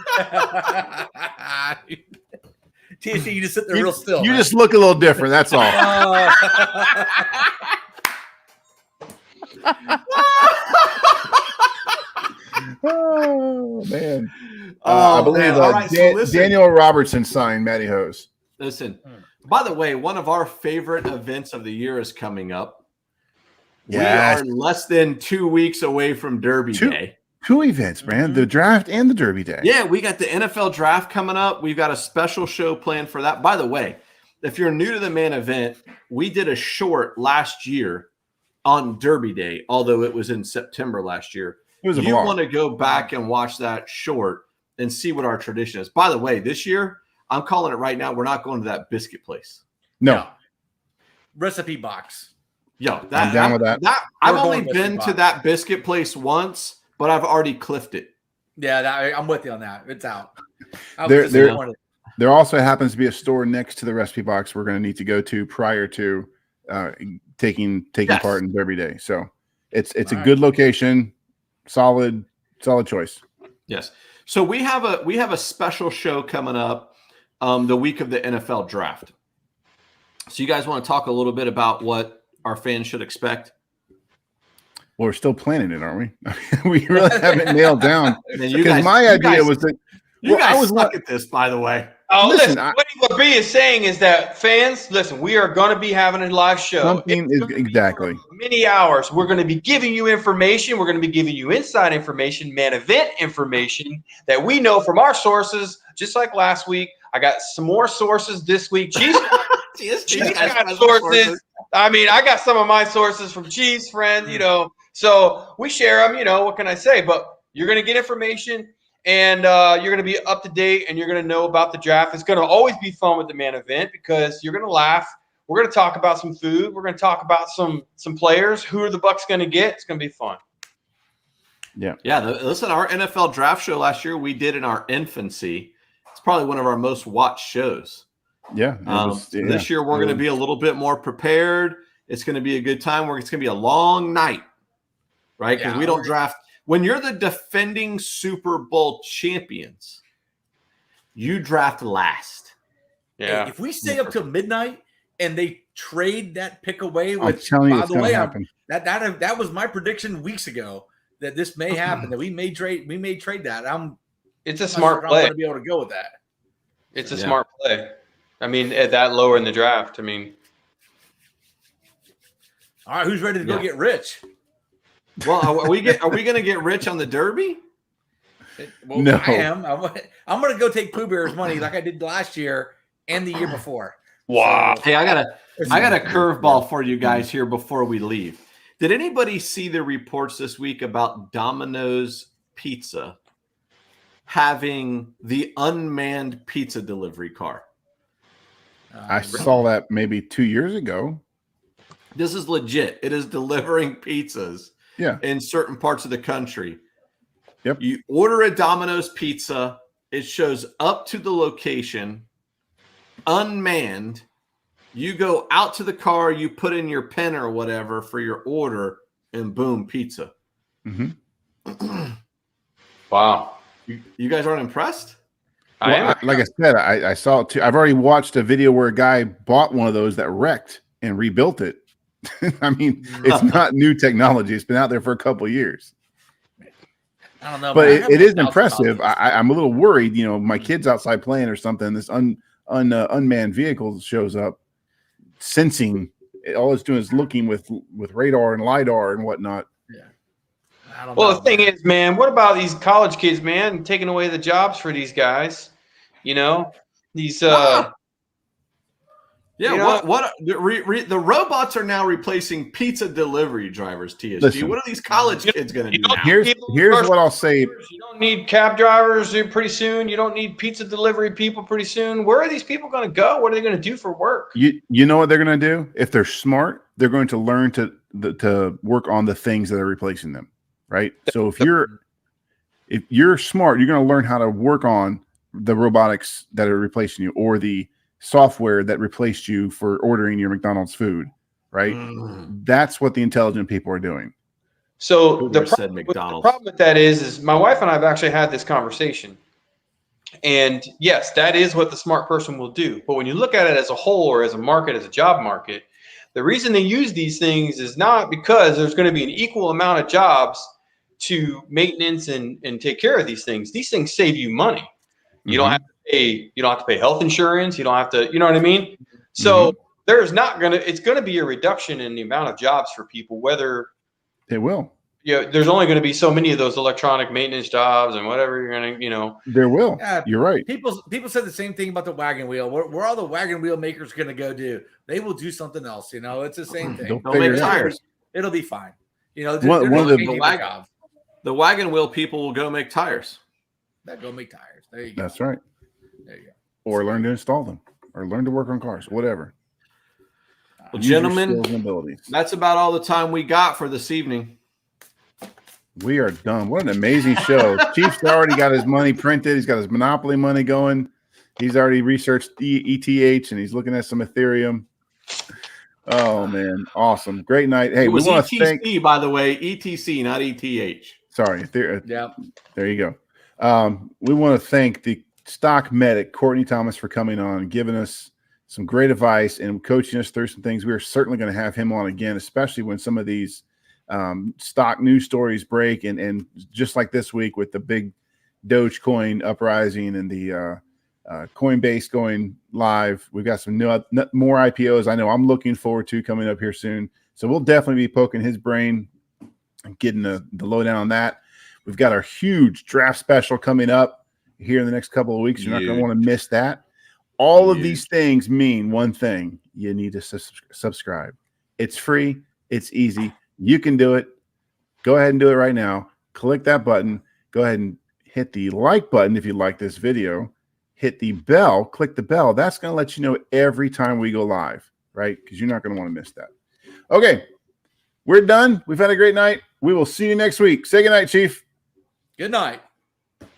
TSP, you just sit there real still. You just look a little different. That's all. Oh man! I believe Daniel Robertson signed Matty Hose. Listen, by the way, one of our favorite events of the year is coming up. Yes. We are less than 2 weeks away from Derby Day. Two events, man. The draft and the Derby Day. Yeah, we got the NFL draft coming up. We've got a special show planned for that. By the way, if you're new to the main event, we did a short last year on Derby Day, although it was in September last year. It was a You vlog. want to go back and watch that short and see what our tradition is. By the way, this year, I'm calling it right now. We're not going to that biscuit place. No. Recipe box. Yo, I'm down with that. I've We're only going been biscuit to box. that biscuit place once, but I've already cliffed it. Yeah, I'm with you on that. It's out. I was There- disappointed. There also happens to be a store next to the recipe box we're going to need to go to prior to taking Yes. part in Derby Day. So it's a All good location, solid choice. Yes. So we have a special show coming up the week of the NFL draft. So you guys want to talk a little bit about what our fans should expect? Well, we're still planning it, aren't we? We really haven't nailed down. And you Because guys- my you idea guys- was that You well, I guys was suck at this, by the way. Oh, Listen, what B is saying is that fans, listen, we are going to be having a live show. something It's is gonna be exactly. for many hours. We're going to be giving you information. We're going to be giving you inside information, man event information that we know from our sources. Just like last week, I got some more sources this week. Chiefs got sources. I mean, I got some of my sources from Chiefs friends, you know. So we share them. You know, what can I say? But you're going to get information. And you're going to be up to date, and you're going to know about the draft. It's going to always be fun with the man event because you're going to laugh. We're going to talk about some food. We're going to talk about some players. Who are the Bucks going to get? It's going to be fun. Yeah. Listen, our NFL draft show last year we did in our infancy. It's probably one of our most watched shows. Yeah. This year we're going to be a little bit more prepared. It's going to be a good time. It's going to be a long night, right? Because we don't draft. When you're the defending Super Bowl champions, you draft last. Yeah. Hey, if we stay up till midnight and they trade that pick away, I'm which telling you, by it's the going to way, happen. that was my prediction weeks ago that this may happen, that we may trade that. It's a smart I'm play. going to be able to go with that. It's a smart play. I mean, at that lower in the draft. I mean, All right, who's ready to go get rich? Well, are we going to get rich on the Derby? Well, No. I am. I'm going to go take Pooh Bear's money like I did last year and the year before. wow. Hey, I got a curveball for you guys here before we leave. Did anybody see the reports this week about Domino's Pizza having the unmanned pizza delivery car? I saw that maybe 2 years ago. This is legit. It is delivering pizzas in certain parts of the country. Yep. You order a Domino's pizza, it shows up to the location, unmanned. You go out to the car, you put in your PIN or whatever for your order, and boom, pizza. Mm-hmm. Wow. You guys aren't impressed? Well, like I said, I saw it too. I've already watched a video where a guy bought one of those that wrecked and rebuilt it. I mean, it's not new technology. It's been out there for a couple of years. I don't know, But man. I have it is doubts impressive. about this. I'm a little worried. You know, my kid's outside playing or something. This unmanned vehicle shows up, sensing. All it's doing is looking with radar and lidar and whatnot. I don't Well, know, the thing man. is, man, what about these college kids, man, taking away the jobs for these guys? You know, these Yeah, You know- what the robots are now replacing pizza delivery drivers, TSG. Listen. What are these college kids going to do now? Here's what I'll say. You don't need cab drivers pretty soon. You don't need pizza delivery people pretty soon. Where are these people going to go? What are they going to do for work? You know what they're going to do? If they're smart, they're going to learn to work on the things that are replacing them, right? So if if you're smart, you're going to learn how to work on the robotics that are replacing you or the software that replaced you for ordering your McDonald's food, right? That's what the intelligent people are doing. So the McDonald's. problem with that is my wife and I have actually had this conversation. And yes, that is what the smart person will do. But when you look at it as a whole or as a market, as a job market, the reason they use these things is not because there's going to be an equal amount of jobs to maintenance and take care of these things. These things save you money. You don't have to pay health insurance. You don't have to, you know what I mean? So there's it's going to be a reduction in the amount of jobs for people, whether they will. Yeah, there's only going to be so many of those electronic maintenance jobs and whatever you're going to, There will. Yeah, you're right. People said the same thing about the wagon wheel. Where all the wagon wheel makers going to go do? They will do something else. It's the same thing. They'll make tires. It'll be fine. One of the wagon wheel people will go make tires. Go make tires. There you go. That's right. There you go. Or learn to install them, or learn to work on cars, whatever. Well, gentlemen, that's about all the time we got for this evening. We are done. What an amazing show. Chief's already got his money printed. He's got his Monopoly money going. He's already researched ETH, and he's looking at some Ethereum. Oh, man. Awesome. Great night. Hey, we want to thank, by the way, ETC, not ETH. Sorry. Yeah. There you go. We want to thank the stock medic, Courtney Thomas, for coming on and giving us some great advice and coaching us through some things. We are certainly going to have him on again, especially when some of these stock news stories break, and just like this week with the big Dogecoin uprising and the Coinbase going live. We've got some more IPOs I know I'm looking forward to coming up here soon. So we'll definitely be poking his brain and getting the lowdown on that. We've got our huge draft special coming up here in the next couple of weeks. You're not going to want to miss that. All of these things mean one thing. You need to subscribe. It's free. It's easy. You can do it. Go ahead and do it right now. Click that button. Go ahead and hit the like button if you like this video. Hit the bell. Click the bell. That's going to let you know every time we go live, right? Because you're not going to want to miss that. Okay. We're done. We've had a great night. We will see you next week. Say good night, Chief. Good night.